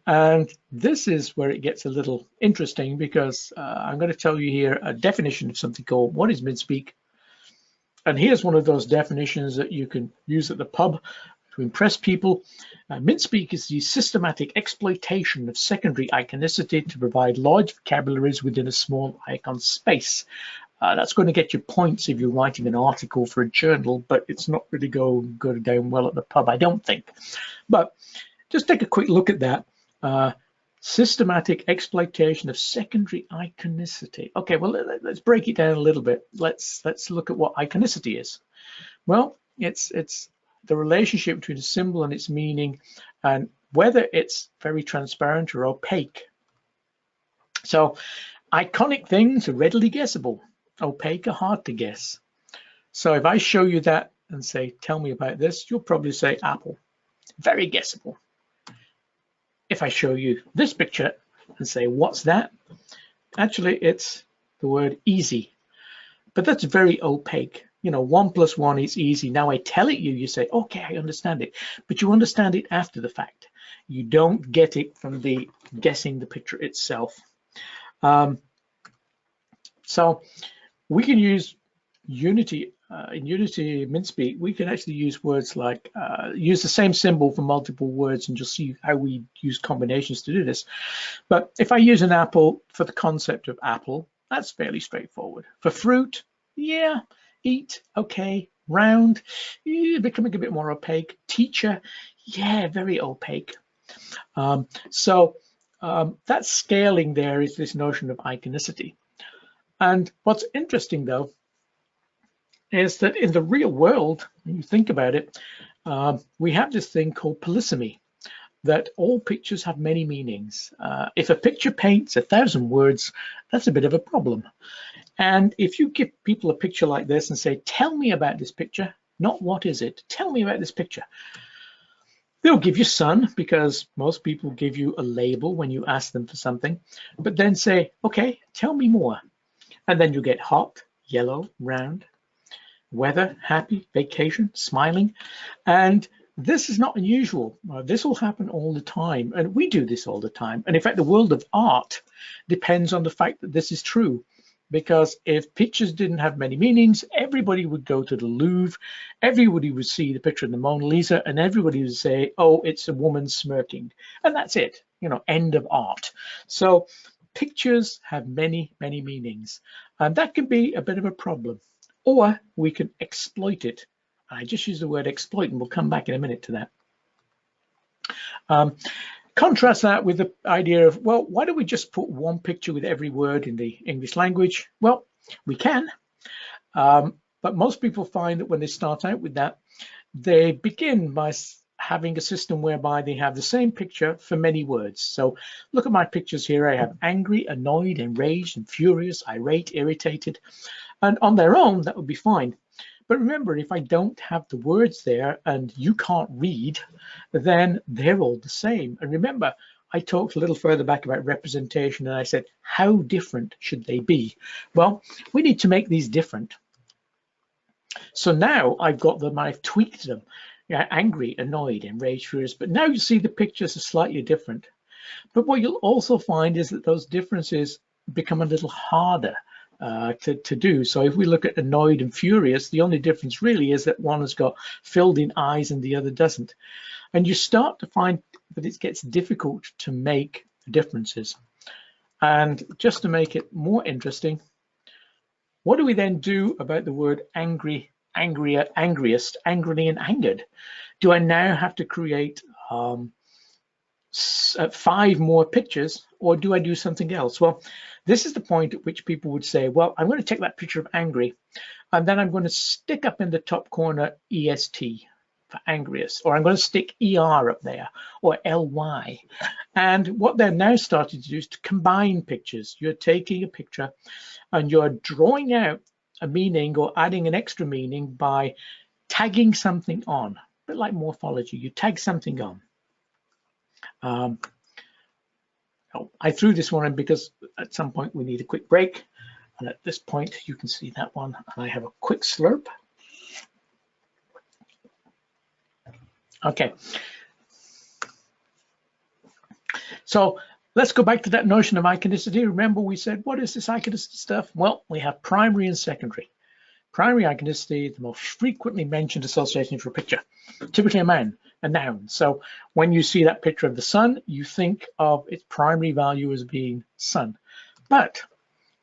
And this is where it gets a little interesting, because I'm going to tell you here a definition of something called what is mid-speak. And here's one of those definitions that you can use at the pub to impress people. Mid-speak is the systematic exploitation of secondary iconicity to provide large vocabularies within a small icon space. That's going to get you points if you're writing an article for a journal, but it's not really going down well at the pub, I don't think. But just take a quick look at that. Systematic exploitation of secondary iconicity. Okay, well, let's break it down a little bit. Let's look at what iconicity is. Well, it's the relationship between a symbol and its meaning, and whether it's very transparent or opaque. So iconic things are readily guessable. Opaque are hard to guess. So if I show you that and say, tell me about this, you'll probably say apple. Very guessable. If I show you this picture and say, what's that? Actually, it's the word easy. But that's very opaque. 1 + 1 is easy. Now I tell it you say, okay, I understand it. But you understand it after the fact. You don't get it from the guessing the picture itself. So we can use Unity. In Unity MinSpeak, we can actually use words like, use the same symbol for multiple words, and you'll see how we use combinations to do this. But if I use an apple for the concept of apple, that's fairly straightforward. For fruit, yeah, eat, okay. Round, becoming a bit more opaque. Teacher, yeah, very opaque. So that scaling there is this notion of iconicity. And what's interesting, though, is that in the real world, when you think about it, we have this thing called polysemy, that all pictures have many meanings. If a picture paints 1,000 words, that's a bit of a problem. And if you give people a picture like this and say, tell me about this picture, not what is it, tell me about this picture, they'll give you sun, because most people give you a label when you ask them for something, but then say, okay, tell me more. And then you get hot, yellow, round, weather, happy, vacation, smiling. And this is not unusual. This will happen all the time. And we do this all the time. And in fact, the world of art depends on the fact that this is true. Because if pictures didn't have many meanings, everybody would go to the Louvre, everybody would see the picture of the Mona Lisa, and everybody would say, oh, it's a woman smirking. And that's it, you know, end of art. So pictures have many, many meanings. And that can be a bit of a problem. Or we can exploit it. I just use the word exploit, and we'll come back in a minute to that. Contrast that with the idea of, well, why don't we just put one picture with every word in the English language? Well, we can, but most people find that when they start out with that, they begin by having a system whereby they have the same picture for many words. So look at my pictures here. I have angry, annoyed, enraged, and furious, irate, irritated, and on their own, that would be fine. But remember, if I don't have the words there and you can't read, then they're all the same. And remember, I talked a little further back about representation, and I said, how different should they be? Well, we need to make these different. So now I've got them, I've tweaked them. Yeah, angry, annoyed, enraged, furious. But now you see the pictures are slightly different. But what you'll also find is that those differences become a little harder to do. So if we look at annoyed and furious, the only difference really is that one has got filled in eyes and the other doesn't. And you start to find that it gets difficult to make differences. And just to make it more interesting, what do we then do about the word angry, angrier, angriest, angrily, and angered? Do I now have to create 5 more pictures, or do I do something else? Well, this is the point at which people would say, well, I'm going to take that picture of angry, and then I'm going to stick up in the top corner EST for angriest, or I'm going to stick ER up there, or LY. And what they're now starting to do is to combine pictures. You're taking a picture and you're drawing out a meaning or adding an extra meaning by tagging something on, a bit like morphology. You tag something on. I threw this one in because at some point we need a quick break, and at this point you can see that one, and I have a quick slurp. Okay, so let's go back to that notion of iconicity. Remember, we said, what is this iconicity stuff? Well, we have primary and secondary. Primary iconicity, the most frequently mentioned association for a picture, typically a noun. So when you see that picture of the sun, you think of its primary value as being sun. But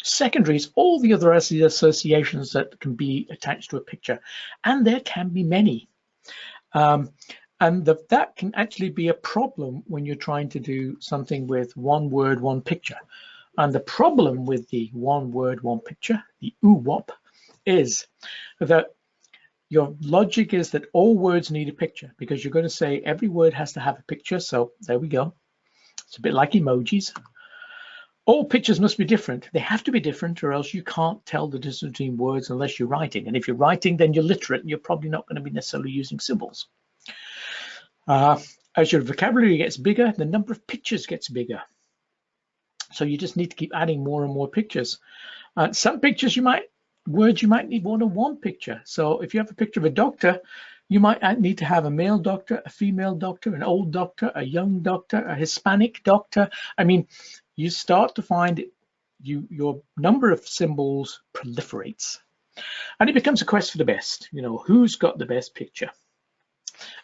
secondary is all the other associations that can be attached to a picture, and there can be many. And that can actually be a problem when you're trying to do something with one word, one picture. And the problem with the one word, one picture, the OWOP, is that your logic is that all words need a picture, because you're going to say every word has to have a picture. So there we go. It's a bit like emojis. All pictures must be different. They have to be different, or else you can't tell the difference between words unless you're writing. And if you're writing, then you're literate, and you're probably not going to be necessarily using symbols. As your vocabulary gets bigger, the number of pictures gets bigger. So you just need to keep adding more and more pictures. Some pictures words you might need more than one picture. So if you have a picture of a doctor, you might need to have a male doctor, a female doctor, an old doctor, a young doctor, a Hispanic doctor. I mean, you start to find your number of symbols proliferates. And it becomes a quest for the best. You know, who's got the best picture?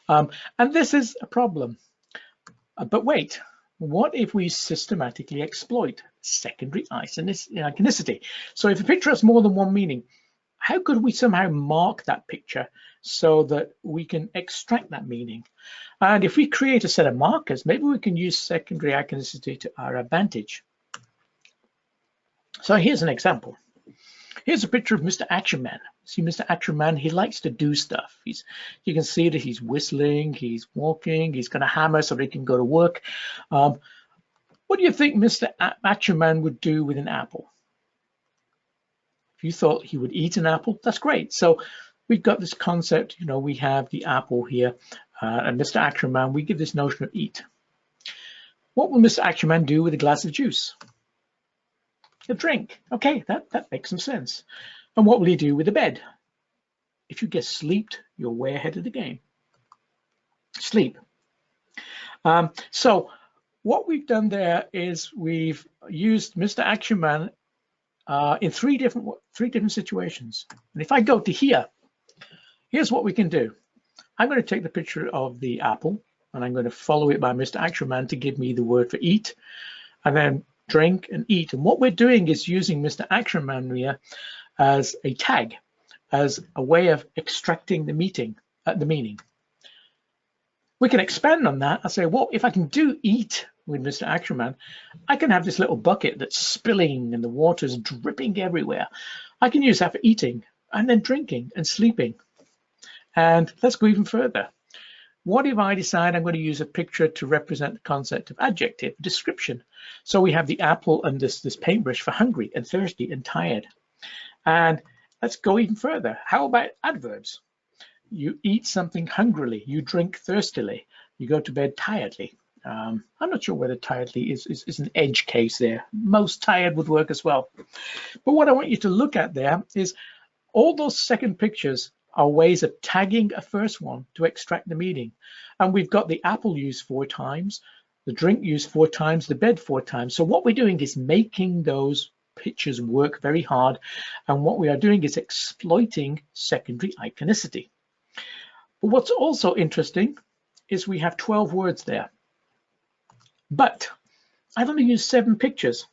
And this is a problem. But wait, what if we systematically exploit secondary iconicity? So if a picture has more than one meaning, how could we somehow mark that picture so that we can extract that meaning? And if we create a set of markers, maybe we can use secondary iconicity to our advantage. So here's an example. Here's a picture of Mr. Action Man. See Mr. Action Man, he likes to do stuff. You can see that he's whistling, he's walking, he's got a hammer so that he can go to work. What do you think Mr. Action Man would do with an apple? If you thought he would eat an apple, that's great. So we've got this concept, you know, we have the apple here, and Mr. Action Man, we give this notion of eat. What will Mr. Action Man do with a glass of juice? A drink. Okay, that makes some sense. And what will you do with a bed? If you get sleeped, you're way ahead of the game. Sleep. So what we've done there is we've used Mr. Action Man in three different situations. And if I go to here, here's what we can do. I'm going to take the picture of the apple, and I'm going to follow it by Mr. Action Man to give me the word for eat, and then drink and eat. And what we're doing is using Mr. Action Man here as a tag, as a way of extracting the meaning. We can expand on that and say, well, if I can do eat with Mr. Action Man, I can have this little bucket that's spilling and the water's dripping everywhere. I can use that for eating and then drinking and sleeping. And let's go even further. What if I decide I'm going to use a picture to represent the concept of adjective, description? So we have the apple and this paintbrush for hungry and thirsty and tired. And let's go even further. How about adverbs? You eat something hungrily, you drink thirstily, you go to bed tiredly. I'm not sure whether tiredly is an edge case there. Most tired would work as well. But what I want you to look at there is all those second pictures are ways of tagging a first one to extract the meaning. And we've got the apple used 4 times, the drink used 4 times, the bed 4 times. So what we're doing is making those pictures work very hard. And what we are doing is exploiting secondary iconicity. But what's also interesting is we have 12 words there, but I've only used 7 pictures.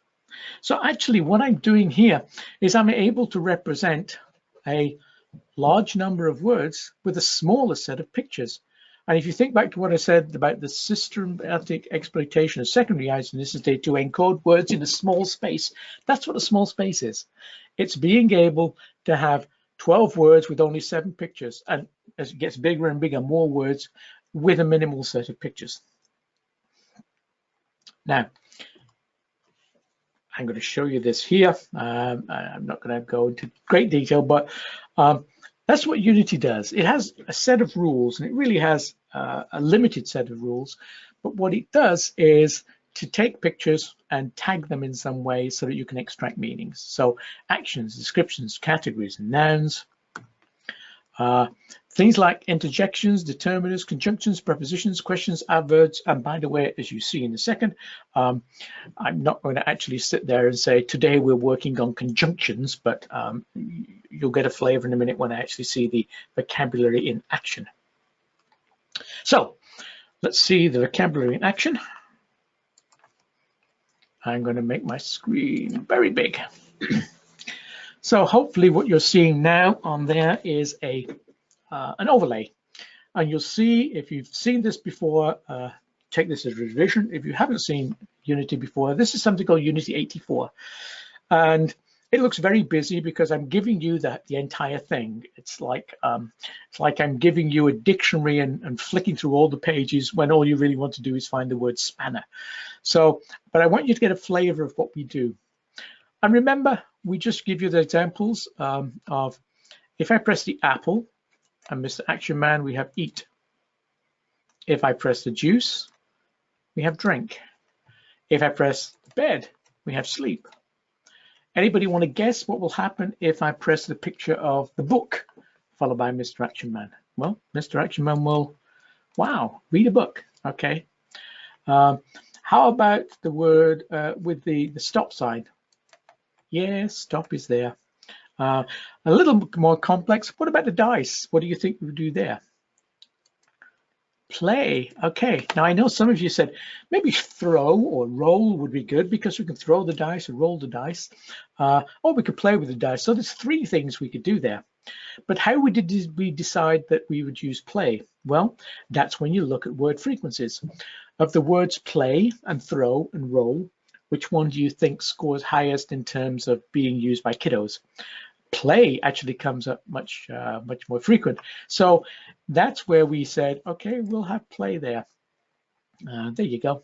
So actually what I'm doing here is I'm able to represent a large number of words with a smaller set of pictures. And if you think back to what I said about the systematic exploitation of secondary iconicity to encode words in a small space, that's what a small space is. It's being able to have 12 words with only 7 pictures, and as it gets bigger and bigger, more words with a minimal set of pictures. Now, I'm going to show you this here. I'm not going to go into great detail, but that's what Unity does. It has a set of rules, and it really has a limited set of rules. But what it does is to take pictures and tag them in some way so that you can extract meanings. So actions, descriptions, categories, nouns, things like interjections, determiners, conjunctions, prepositions, questions, adverbs. And by the way, as you see in a second, I'm not going to actually sit there and say, today we're working on conjunctions, but you'll get a flavor in a minute when I actually see the vocabulary in action. So let's see the vocabulary in action. I'm going to make my screen very big. So hopefully what you're seeing now on there is an overlay. And you'll see, if you've seen this before, take this as a revision. If you haven't seen Unity before, this is something called Unity 84. And it looks very busy because I'm giving you the entire thing. It's like I'm giving you a dictionary and flicking through all the pages when all you really want to do is find the word spanner. So, but I want you to get a flavor of what we do. And remember, we just give you the examples of, if I press the apple and Mr. Action Man, we have eat. If I press the juice, we have drink. If I press bed, we have sleep. Anybody want to guess what will happen if I press the picture of the book followed by Mr. Action Man? Well, Mr. Action Man will, wow, read a book. Okay. How about the word with the stop sign? Yes, stop is there. A little more complex. What about the dice? What do you think we would do there? Play. Okay. Now I know some of you said maybe throw or roll would be good because we can throw the dice or roll the dice, or we could play with the dice. So there's 3 things we could do there. But how did we decide that we would use play? Well, that's when you look at word frequencies. Of the words play and throw and roll, which one do you think scores highest in terms of being used by kiddos? Play actually comes up much more frequent. So that's where we said, okay, we'll have play there. There you go.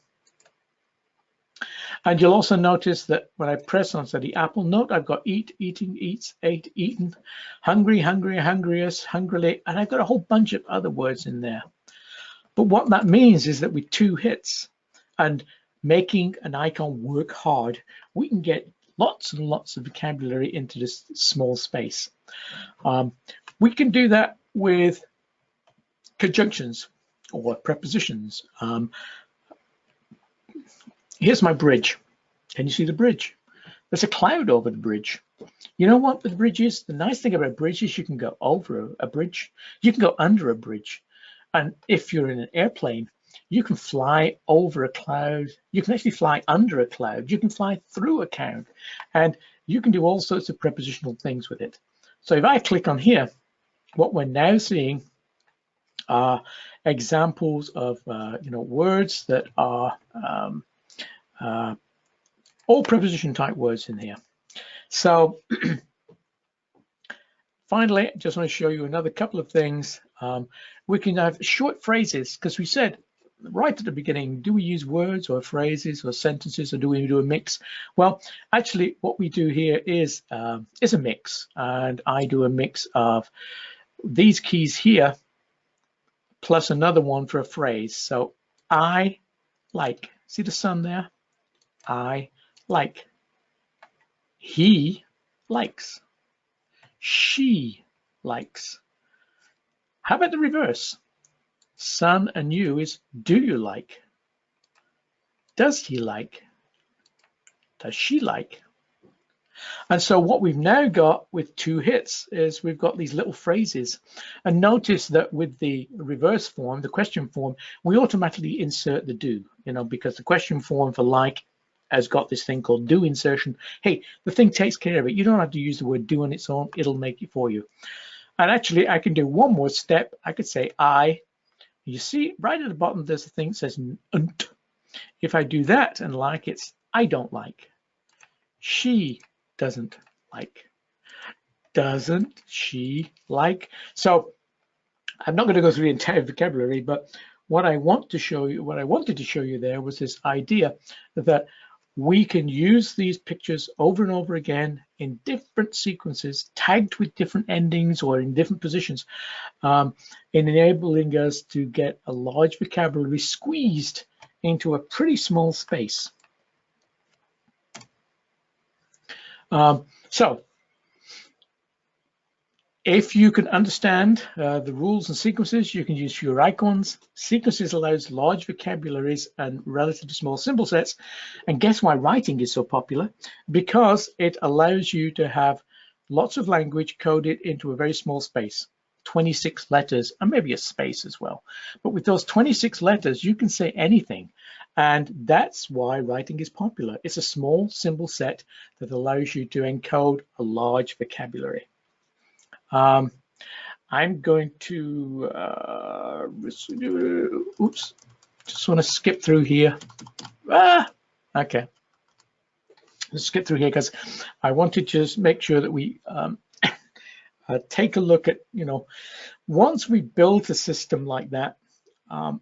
And you'll also notice that when I press on the apple note, I've got eat, eating, eats, ate, eaten, hungry, hungry, hungriest, hungrily, and I've got a whole bunch of other words in there. But what that means is that with 2 hits and making an icon work hard, we can get lots and lots of vocabulary into this small space. We can do that with conjunctions or prepositions. Here's my bridge. Can you see the bridge? There's a cloud over the bridge. You know what the bridge is? The nice thing about a bridge is you can go over a bridge. You can go under a bridge. And if you're in an airplane, you can fly over a cloud. You can actually fly under a cloud. You can fly through a cloud. And you can do all sorts of prepositional things with it. So if I click on here, what we're now seeing are examples of words that are all preposition type words in here. So finally, I just want to show you another couple of things. We can have short phrases, because we said right at the beginning, do we use words or phrases or sentences, or do we do a mix? Well, actually what we do here is a mix, and I do a mix of these keys here plus another one for a phrase. So I like, see the sun there? I like. He likes. She likes. How about the reverse? Son and you is do you like? Does he like? Does she like? And so what we've now got with two hits is we've got these little phrases. And notice that with the reverse form, the question form, we automatically insert the do, because the question form for like has got this thing called do insertion. Hey, the thing takes care of it. You don't have to use the word do on its own. It'll make it for you. And actually, I can do one more step. I could say I. You see, right at the bottom, there's a thing that says "nt." If I do that and like, it's I don't like. She doesn't like. Doesn't she like? So I'm not going to go through the entire vocabulary, but what I wanted to show you there was this idea that we can use these pictures over and over again in different sequences, tagged with different endings or in different positions, in enabling us to get a large vocabulary squeezed into a pretty small space. So if you can understand the rules and sequences, you can use fewer icons. Sequences allows large vocabularies and relatively small symbol sets. And guess why writing is so popular? Because it allows you to have lots of language coded into a very small space, 26 letters, and maybe a space as well. But with those 26 letters, you can say anything. And that's why writing is popular. It's a small symbol set that allows you to encode a large vocabulary. I'm going to, oops, just want to skip through here. Okay. Let's skip through here because I want to just make sure that we take a look at, once we build a system like that,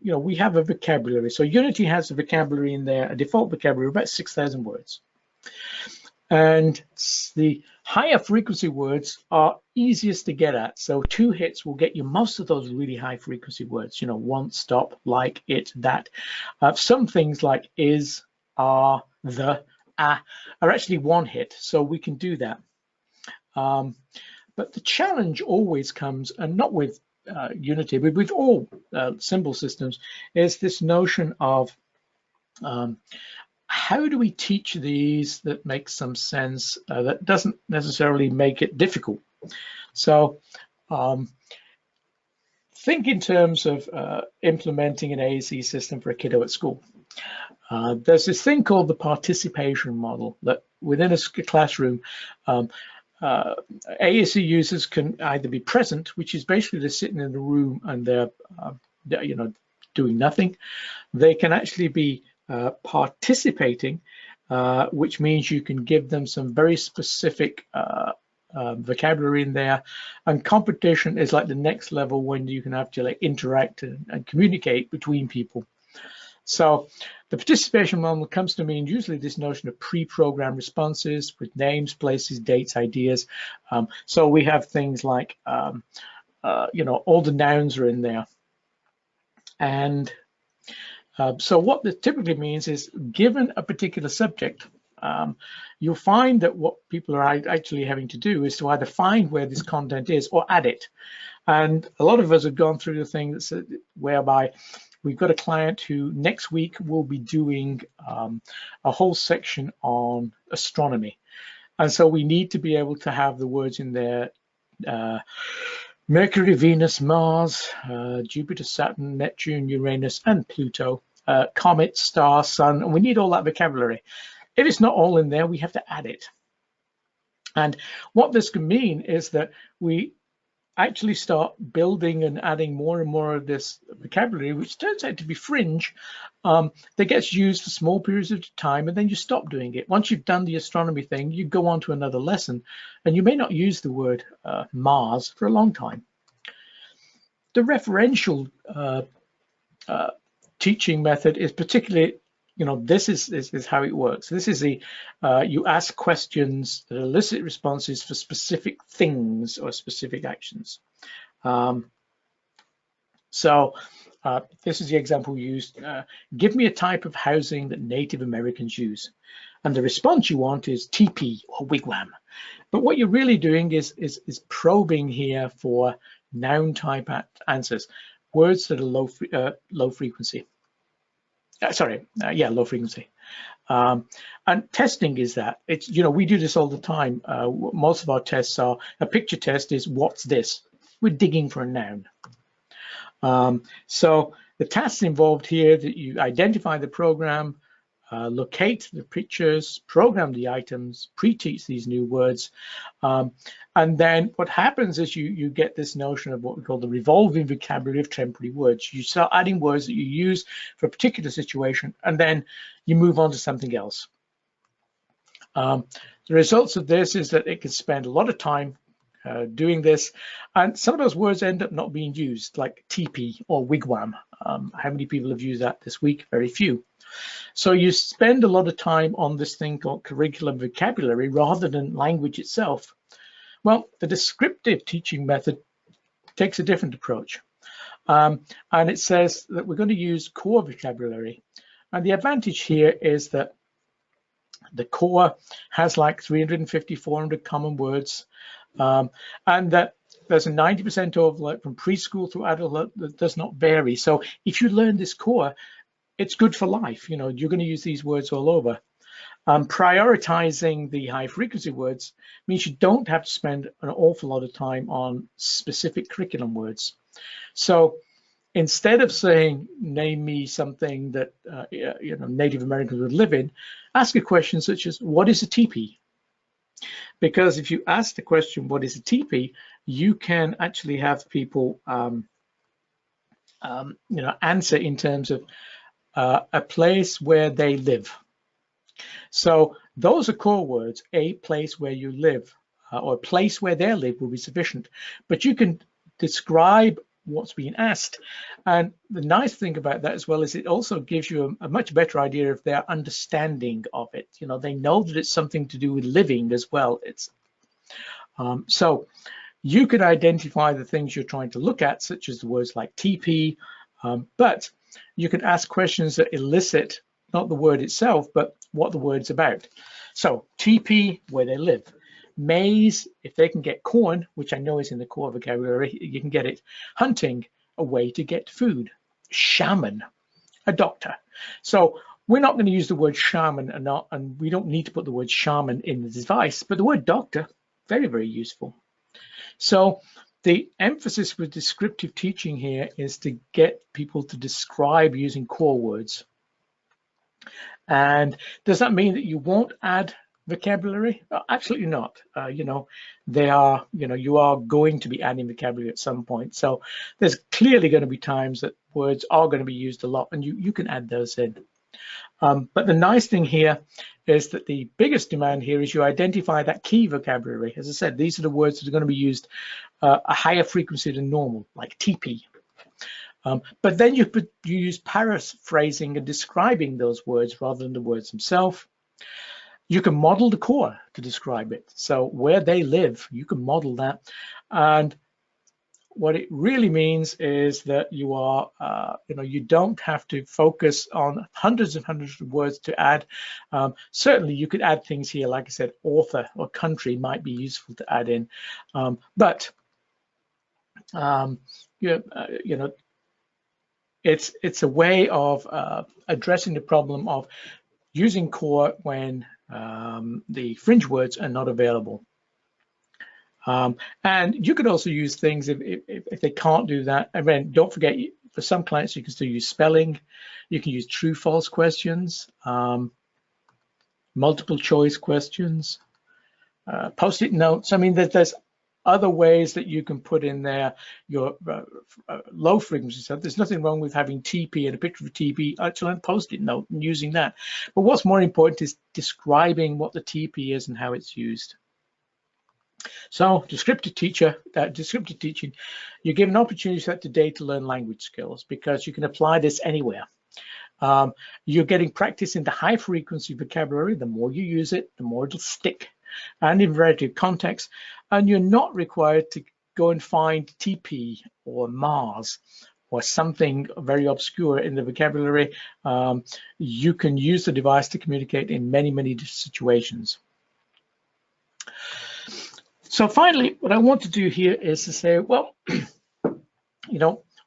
we have a vocabulary. So Unity has a vocabulary in there, a default vocabulary, about 6,000 words. And the higher frequency words are easiest to get at. So 2 hits will get you most of those really high frequency words, want, stop, like, it, that. Some things like is, are, the, are actually 1 hit. So we can do that. But the challenge always comes, and not with Unity, but with all symbol systems, is this notion of how do we teach these that makes some sense, that doesn't necessarily make it difficult? So think in terms of implementing an AAC system for a kiddo at school. There's this thing called the participation model that within a classroom, AAC users can either be present, which is basically they're sitting in the room and they're doing nothing. They can actually be participating, which means you can give them some very specific vocabulary in there, and competition is like the next level when you can actually interact and communicate between people. So the participation model comes to mean usually this notion of pre-programmed responses with names, places, dates, ideas. So we have things like all the nouns are in there, and so what this typically means is, given a particular subject, you'll find that what people are actually having to do is to either find where this content is or add it. And a lot of us have gone through the thing that's whereby we've got a client who next week will be doing a whole section on astronomy. And so we need to be able to have the words in there, Mercury, Venus, Mars, Jupiter, Saturn, Neptune, Uranus, and Pluto, comets, stars, sun, and we need all that vocabulary. If it's not all in there, we have to add it. And what this can mean is that we actually start building and adding more and more of this vocabulary, which turns out to be fringe, that gets used for small periods of time, and then you stop doing it. Once you've done the astronomy thing, you go on to another lesson, and you may not use the word Mars for a long time. The referential teaching method is particularly, this is how it works. This is the, you ask questions that elicit responses for specific things or specific actions. This is the example we used. Give me a type of housing that Native Americans use. And the response you want is teepee or wigwam. But what you're really doing is probing here for noun type answers, words that are low frequency. Low frequency. And testing is that. It's, we do this all the time. Most of our tests are, a picture test is, what's this? We're digging for a noun. So the tasks involved here that you identify the program, locate the pictures, program the items, pre-teach these new words. And then what happens is you get this notion of what we call the revolving vocabulary of temporary words. You start adding words that you use for a particular situation, and then you move on to something else. The results of this is that it can spend a lot of time doing this, and some of those words end up not being used, like teepee or wigwam. How many people have used that this week? Very few. So you spend a lot of time on this thing called curriculum vocabulary rather than language itself. Well, the descriptive teaching method takes a different approach. And it says that we're going to use core vocabulary. And the advantage here is that the core has like 350, 400 common words, and that there's a 90% overlap from preschool through adult that does not vary. So if you learn this core, it's good for life. You're going to use these words all over. Prioritizing the high frequency words means you don't have to spend an awful lot of time on specific curriculum words. So instead of saying, name me something that Native Americans would live in, ask a question such as, what is a teepee? Because if you ask the question, what is a teepee, you can actually have people answer in terms of a place where they live. So those are core words. A place where you live, or a place where they live will be sufficient. But you can describe what's being asked. And the nice thing about that as well is it also gives you a much better idea of their understanding of it. They know that it's something to do with living as well. So you can identify the things you're trying to look at, such as the words like teepee, but you can ask questions that elicit not the word itself, but what the word's about. So teepee, where they live. Maize, if they can get corn, which I know is in the core vocabulary, you can get it. Hunting, a way to get food. Shaman, a doctor. So we're not going to use the word shaman, and we don't need to put the word shaman in the device, but the word doctor, very, very useful. So the emphasis with descriptive teaching here is to get people to describe using core words. And does that mean that you won't add vocabulary? Absolutely not. You are going to be adding vocabulary at some point. So there's clearly going to be times that words are going to be used a lot, and you can add those in. But the nice thing here is that the biggest demand here is you identify that key vocabulary. As I said, these are the words that are going to be used a higher frequency than normal, like teepee. But then you use paraphrasing and describing those words rather than the words themselves. You can model the core to describe it. So where they live, you can model that. And what it really means is that you are, you don't have to focus on hundreds and hundreds of words to add. Certainly, you could add things here, like I said, author or country might be useful to add in, but it's a way of addressing the problem of using core when the fringe words are not available. And you could also use things if they can't do that. And then don't forget, for some clients, you can still use spelling. You can use true, false questions, multiple choice questions, post-it notes. I mean, there's other ways that you can put in there your low frequency stuff. There's nothing wrong with having TP and a picture of TP, actually a post-it note and using that. But what's more important is describing what the TP is and how it's used. So descriptive teaching, you're given an opportunity set today to learn language skills because you can apply this anywhere. You're getting practice in the high frequency vocabulary. The more you use it, the more it'll stick, and in a variety of contexts. And you're not required to go and find TP or Mars or something very obscure in the vocabulary. You can use the device to communicate in many, many situations. So finally, what I want to do here is to say, well,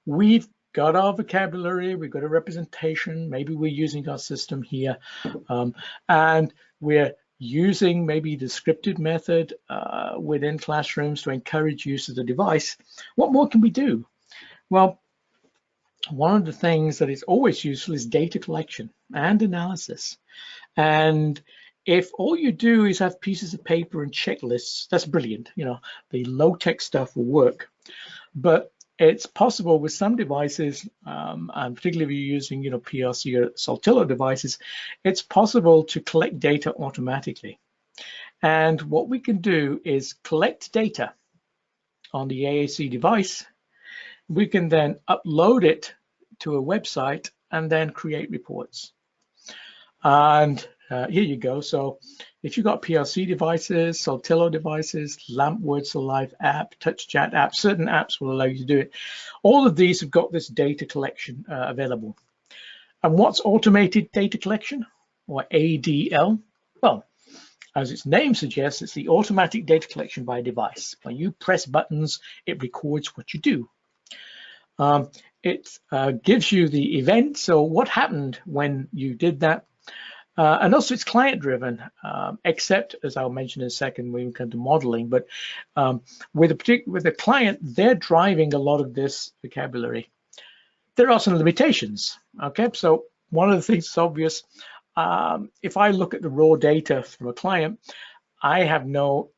we've got our vocabulary, we've got a representation, maybe we're using our system here, and we're using maybe the descriptive method within classrooms to encourage use of the device. What more can we do? Well, one of the things that is always useful is data collection and analysis. And if all you do is have pieces of paper and checklists, that's brilliant. The low-tech stuff will work. But it's possible with some devices, and particularly if you're using, PLC or Saltillo devices, it's possible to collect data automatically. And what we can do is collect data on the AAC device. We can then upload it to a website and then create reports. And here you go. So if you've got PLC devices, Saltillo devices, LAMP Words Alive app, TouchChat app, certain apps will allow you to do it. All of these have got this data collection available. And what's automated data collection, or ADL? Well, as its name suggests, it's the automatic data collection by device. When you press buttons, it records what you do. It gives you the event, so what happened when you did that. And also it's client driven, except, as I'll mention in a second when we come to modeling, but with a client, they're driving a lot of this vocabulary. There are some limitations, okay? So one of the things that's obvious, if I look at the raw data from a client, I don't know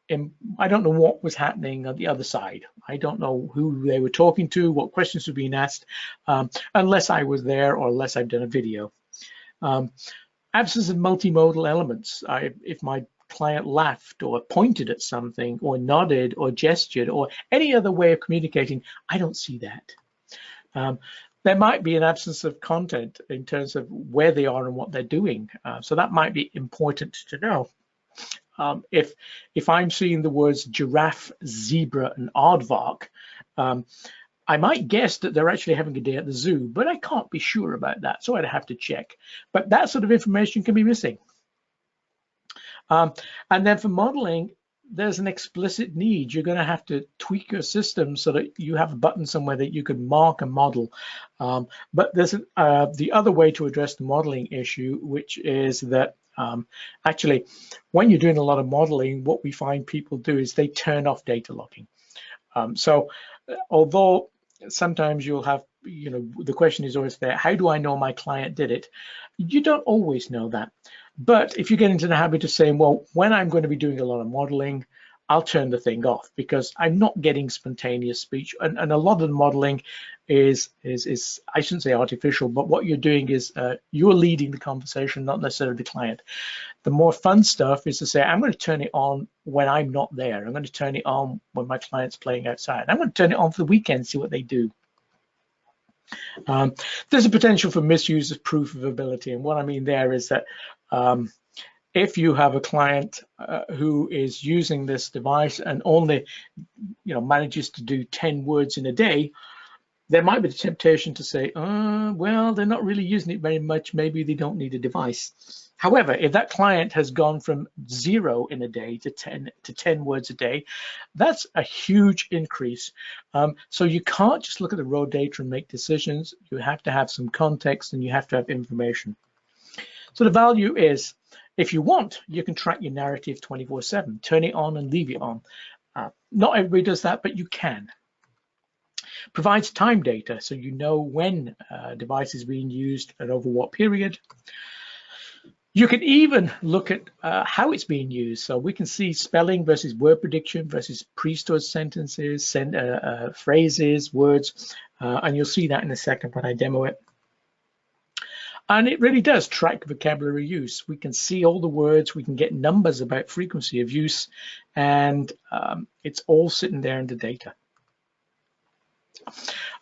what was happening on the other side. I don't know who they were talking to, what questions were being asked, unless I was there or unless I've done a video. Absence of multimodal elements. If my client laughed or pointed at something or nodded or gestured or any other way of communicating, I don't see that. There might be an absence of content in terms of where they are and what they're doing. So that might be important to know. If I'm seeing the words giraffe, zebra, and aardvark, I might guess that they're actually having a day at the zoo, but I can't be sure about that, so I'd have to check. But that sort of information can be missing. And then for modeling, there's an explicit need. You're going to have to tweak your system so that you have a button somewhere that you can mark a model. But there's the other way to address the modeling issue, which is that actually, when you're doing a lot of modeling, what we find people do is they turn off data logging. So although sometimes you'll have, the question is always there, how do I know my client did it? You don't always know that. But if you get into the habit of saying, well, when I'm going to be doing a lot of modeling, I'll turn the thing off because I'm not getting spontaneous speech. And a lot of the modeling is I shouldn't say artificial, but what you're doing is you're leading the conversation, not necessarily the client. The more fun stuff is to say, I'm going to turn it on when I'm not there. I'm going to turn it on when my client's playing outside. I'm going to turn it on for the weekend, see what they do. There's a potential for misuse of proof of ability. And what I mean there is that if you have a client who is using this device and only, manages to do 10 words in a day, there might be the temptation to say, well, they're not really using it very much. Maybe they don't need a device. However, if that client has gone from 0 in a day to 10 words a day, that's a huge increase. So you can't just look at the raw data and make decisions. You have to have some context and you have to have information. So the value is, if you want, you can track your narrative 24/7, turn it on and leave it on. Not everybody does that, but you can. Provides time data, so you know when a device is being used and over what period. You can even look at how it's being used. So we can see spelling versus word prediction versus pre-stored sentences, phrases, words, and you'll see that in a second when I demo it. And it really does track vocabulary use. We can see all the words, we can get numbers about frequency of use, and it's all sitting there in the data.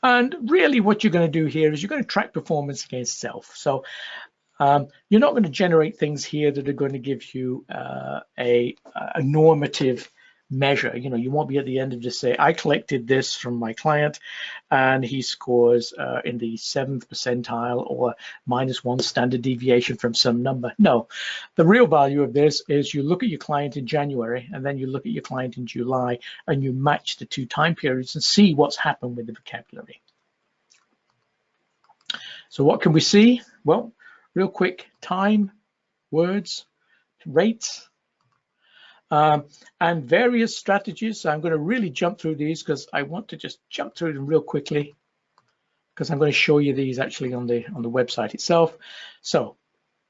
And really what you're going to do here is you're going to track performance against self. So you're not going to generate things here that are going to give you a normative measure. You won't be at the end of just say, I collected this from my client and he scores in the 7th percentile or -1 standard deviation from some number. No, the real value of this is you look at your client in January and then you look at your client in July and you match the 2 time periods and see what's happened with the vocabulary. So what can we see? Well, real quick, time, words, rates, and various strategies. So I'm going to really jump through these because I want to just jump through them real quickly because I'm going to show you these actually on the website itself. So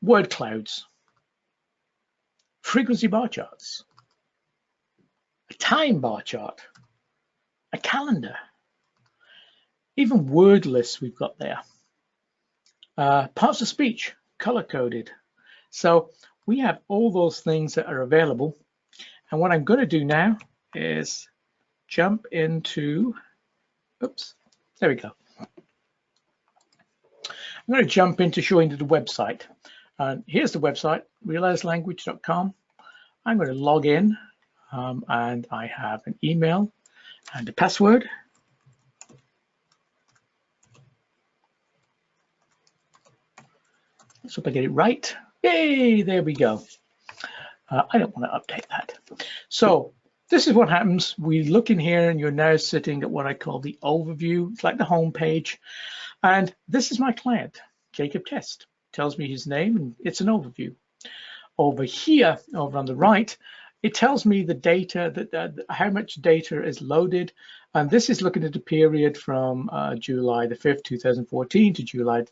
word clouds, frequency bar charts, a time bar chart, a calendar, even word lists we've got there. Parts of speech, color coded. So we have all those things that are available. And what I'm going to do now is jump into, oops, there we go. I'm going to jump into showing you the website. And here's the website, realizelanguage.com. I'm going to log in and I have an email and a password. Let's hope I get it right. Yay, there we go. I don't want to update that. So this is what happens. We look in here and you're now sitting at what I call the overview. It's like the home page. And this is my client, Jacob Test. Tells me his name and it's an overview. Over here, over on the right, it tells me the data, that how much data is loaded. And this is looking at the period from July the 5th, 2014 to July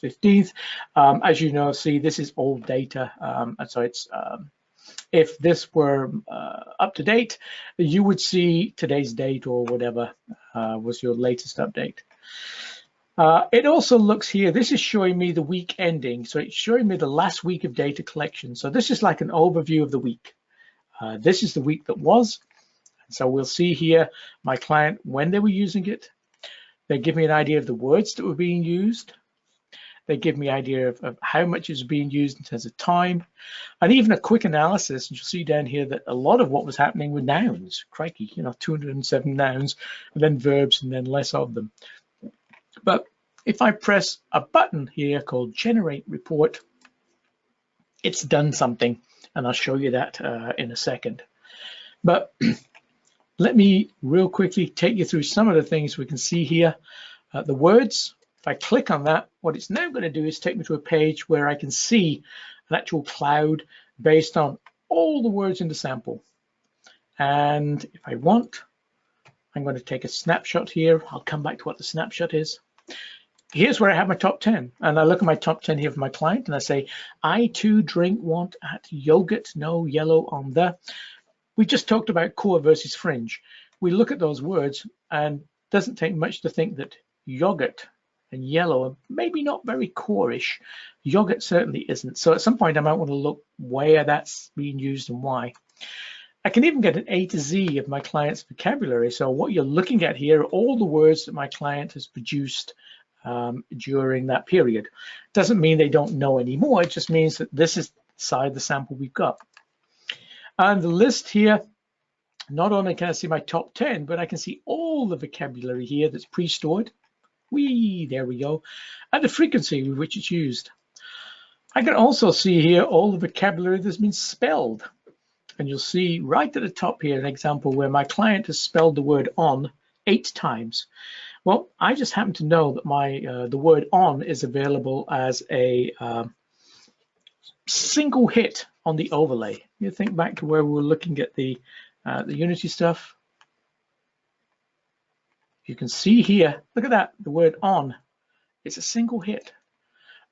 15th. As you know, see, this is old data. And so it's, if this were up to date, you would see today's date or whatever was your latest update. It also looks here, this is showing me the week ending. So it's showing me the last week of data collection. So this is like an overview of the week. This is the week that was. So we'll see here my client, when they were using it. They give me an idea of the words that were being used. They give me an idea of how much is being used in terms of time, and even a quick analysis. And you'll see down here that a lot of what was happening with nouns. Crikey, 207 nouns, and then verbs, and then less of them. But if I press a button here called Generate Report, it's done something, and I'll show you that in a second. But let me real quickly take you through some of the things we can see here. The words. If I click on that, what it's now going to do is take me to a page where I can see an actual cloud based on all the words in the sample. And if I want, I'm going to take a snapshot here. I'll come back to what the snapshot is. Here's where I have my top 10. And I look at my top 10 here for my client and I say, I too drink, want at yogurt, no yellow on the. We just talked about core versus fringe. We look at those words and it doesn't take much to think that yogurt and yellow are maybe not very core-ish. Yogurt certainly isn't. So at some point I might want to look where that's being used and why. I can even get an A to Z of my client's vocabulary. So what you're looking at here are all the words that my client has produced during that period. Doesn't mean they don't know anymore. It just means that this is side of the sample we've got. And the list here, not only can I see my top 10, but I can see all the vocabulary here that's pre-stored. There we go. And the frequency with which it's used. I can also see here all the vocabulary that's been spelled. And you'll see right at the top here an example where my client has spelled the word on 8 times. Well, I just happen to know that the word on is available as a single hit on the overlay. You think back to where we were looking at the Unity stuff. You can see here, look at that, the word on. It's a single hit,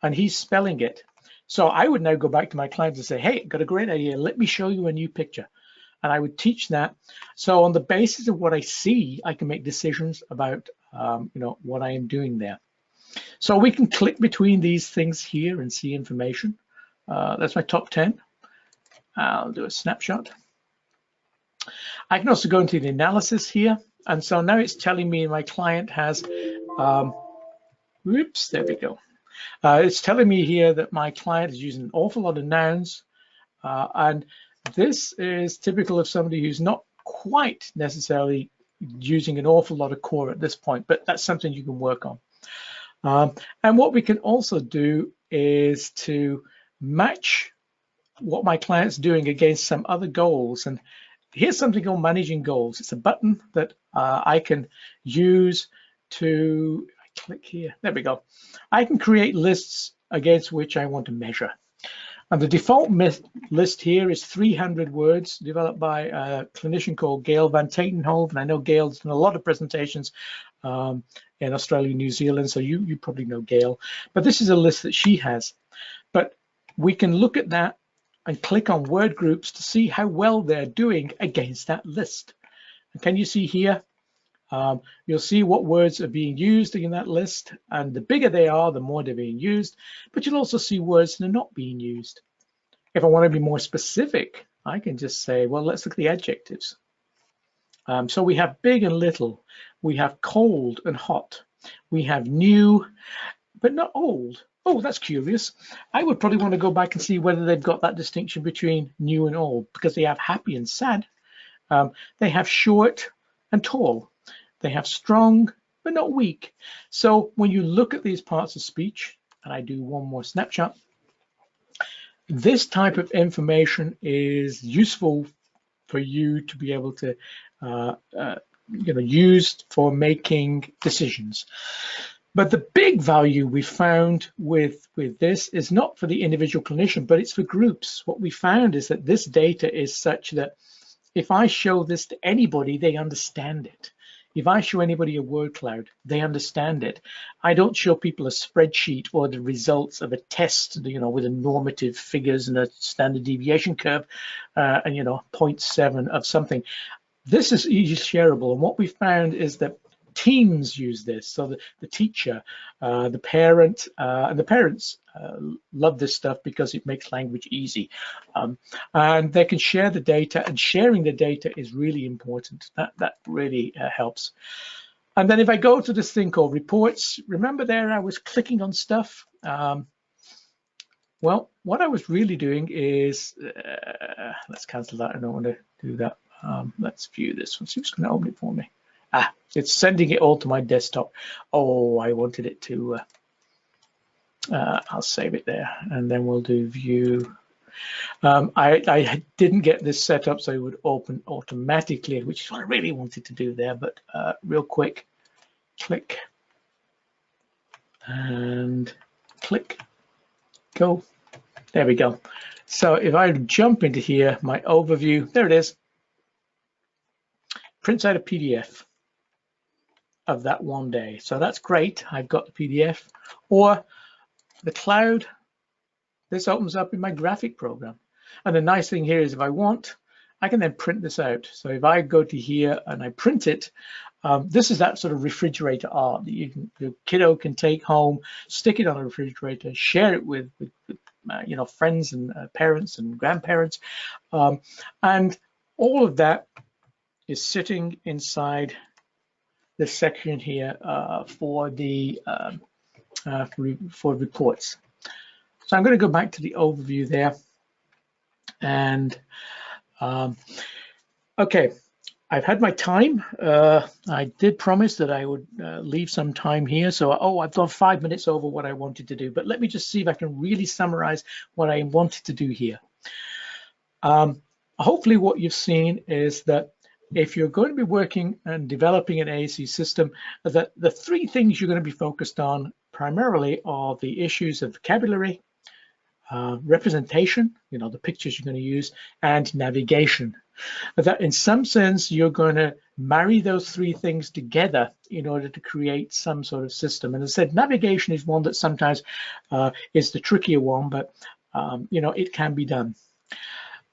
and he's spelling it. So I would now go back to my client and say, hey, got a great idea. Let me show you a new picture. And I would teach that. So on the basis of what I see, I can make decisions about what I am doing there. So we can click between these things here and see information. That's my top 10. I'll do a snapshot. I can also go into the analysis here. And so now it's telling me my client has, whoops, there we go. It's telling me here that my client is using an awful lot of nouns. And this is typical of somebody who's not quite necessarily using an awful lot of core at this point, but that's something you can work on. And what we can also do is to match what my client's doing against some other goals. And here's something called managing goals. It's a button that I can use to, I click here, there we go. I can create lists against which I want to measure. And the default list here is 300 words developed by a clinician called Gail Van Tatenhove. And I know Gail's done a lot of presentations in Australia and New Zealand, so you probably know Gail. But this is a list that she has. But we can look at that and click on word groups to see how well they're doing against that list. And can you see here? You'll see what words are being used in that list, and the bigger they are, the more they're being used, but you'll also see words that are not being used. If I want to be more specific, I can just say, well, let's look at the adjectives. So we have big and little, we have cold and hot, we have new, but not old. Oh, that's curious. I would probably want to go back and see whether they've got that distinction between new and old, because they have happy and sad. They have short and tall. They have strong, but not weak. So when you look at these parts of speech, and I do one more snapshot, this type of information is useful for you to be able to use for making decisions. But the big value we found with this is not for the individual clinician, but it's for groups. What we found is that this data is such that if I show this to anybody, they understand it. If I show anybody a word cloud, they understand it. I don't show people a spreadsheet or the results of a test, with a normative figures and a standard deviation curve, and 0.7 of something. This is easily shareable, and what we found is that teams use this. So the teacher, the parent, and the parents love this stuff because it makes language easy. And they can share the data, and sharing the data is really important. That really helps. And then if I go to this thing called reports, remember there I was clicking on stuff. Well, what I was really doing is, let's cancel that. I don't want to do that. Let's view this one. See who's going to open it for me. It's sending it all to my desktop. Oh, I wanted it to, I'll save it there, and then we'll do view. I didn't get this set up so it would open automatically, which is what I really wanted to do there, but real quick, click, and click, go. There we go. So if I jump into here, my overview, there it is. Prints out a PDF of that one day. So that's great. I've got the PDF. Or the cloud, this opens up in my graphic program. And the nice thing here is if I want, I can then print this out. So if I go to here and I print it, this is that sort of refrigerator art that your kiddo can take home, stick it on a refrigerator, share it with friends and parents and grandparents. And all of that is sitting inside this section here for reports. So I'm going to go back to the overview there. And okay, I've had my time. I did promise that I would leave some time here. So, I've gone 5 minutes over what I wanted to do, but let me just see if I can really summarize what I wanted to do here. Hopefully what you've seen is that if you're going to be working and developing an AAC system, that the three things you're going to be focused on primarily are the issues of vocabulary, representation, the pictures you're going to use, and navigation. That in some sense, you're going to marry those three things together in order to create some sort of system. And as I said, navigation is one that sometimes is the trickier one, but it can be done.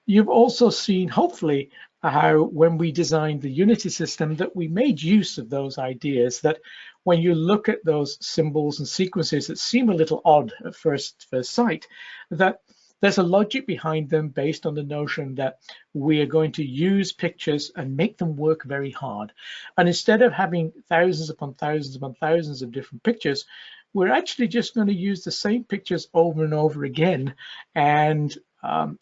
You've also seen, hopefully, how when we designed the Unity system that we made use of those ideas, that when you look at those symbols and sequences that seem a little odd at first sight, that there's a logic behind them based on the notion that we are going to use pictures and make them work very hard. And instead of having thousands upon thousands upon thousands of different pictures, we're actually just going to use the same pictures over and over again, and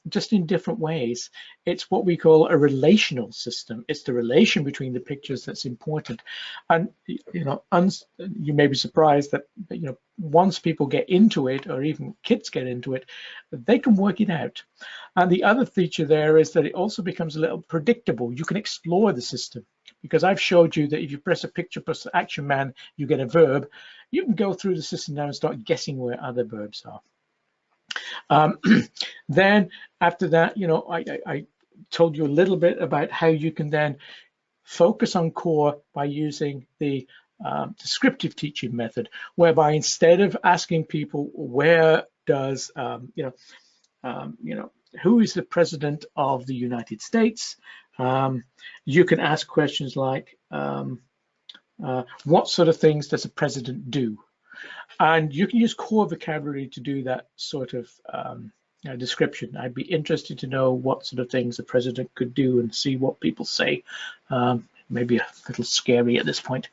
just in different ways. It's what we call a relational system. It's the relation between the pictures that's important. And you may be surprised that once people get into it, or even kids get into it, they can work it out. And the other feature there is that it also becomes a little predictable. You can explore the system, because I've showed you that if you press a picture plus action man, you get a verb. You can go through the system now and start guessing where other verbs are. Then after that, I told you a little bit about how you can then focus on core by using the descriptive teaching method, whereby instead of asking people where does who is the president of the United States, you can ask questions like what sort of things does a president do? And you can use core vocabulary to do that sort of description. I'd be interested to know what sort of things the president could do and see what people say. Maybe a little scary at this point.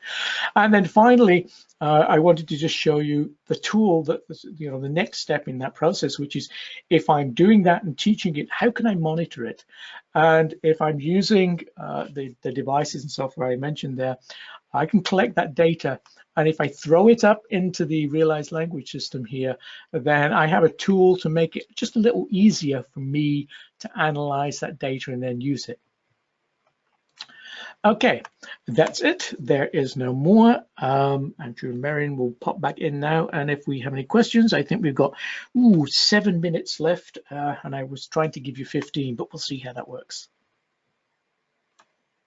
And then finally, I wanted to just show you the tool that, the next step in that process, which is if I'm doing that and teaching it, how can I monitor it? And if I'm using the devices and software I mentioned there, I can collect that data. And if I throw it up into the realized language system here, then I have a tool to make it just a little easier for me to analyze that data and then use it. Okay, that's it. There is no more. Andrew and Marion will pop back in now. And if we have any questions, I think we've got 7 minutes left. And I was trying to give you 15, but we'll see how that works.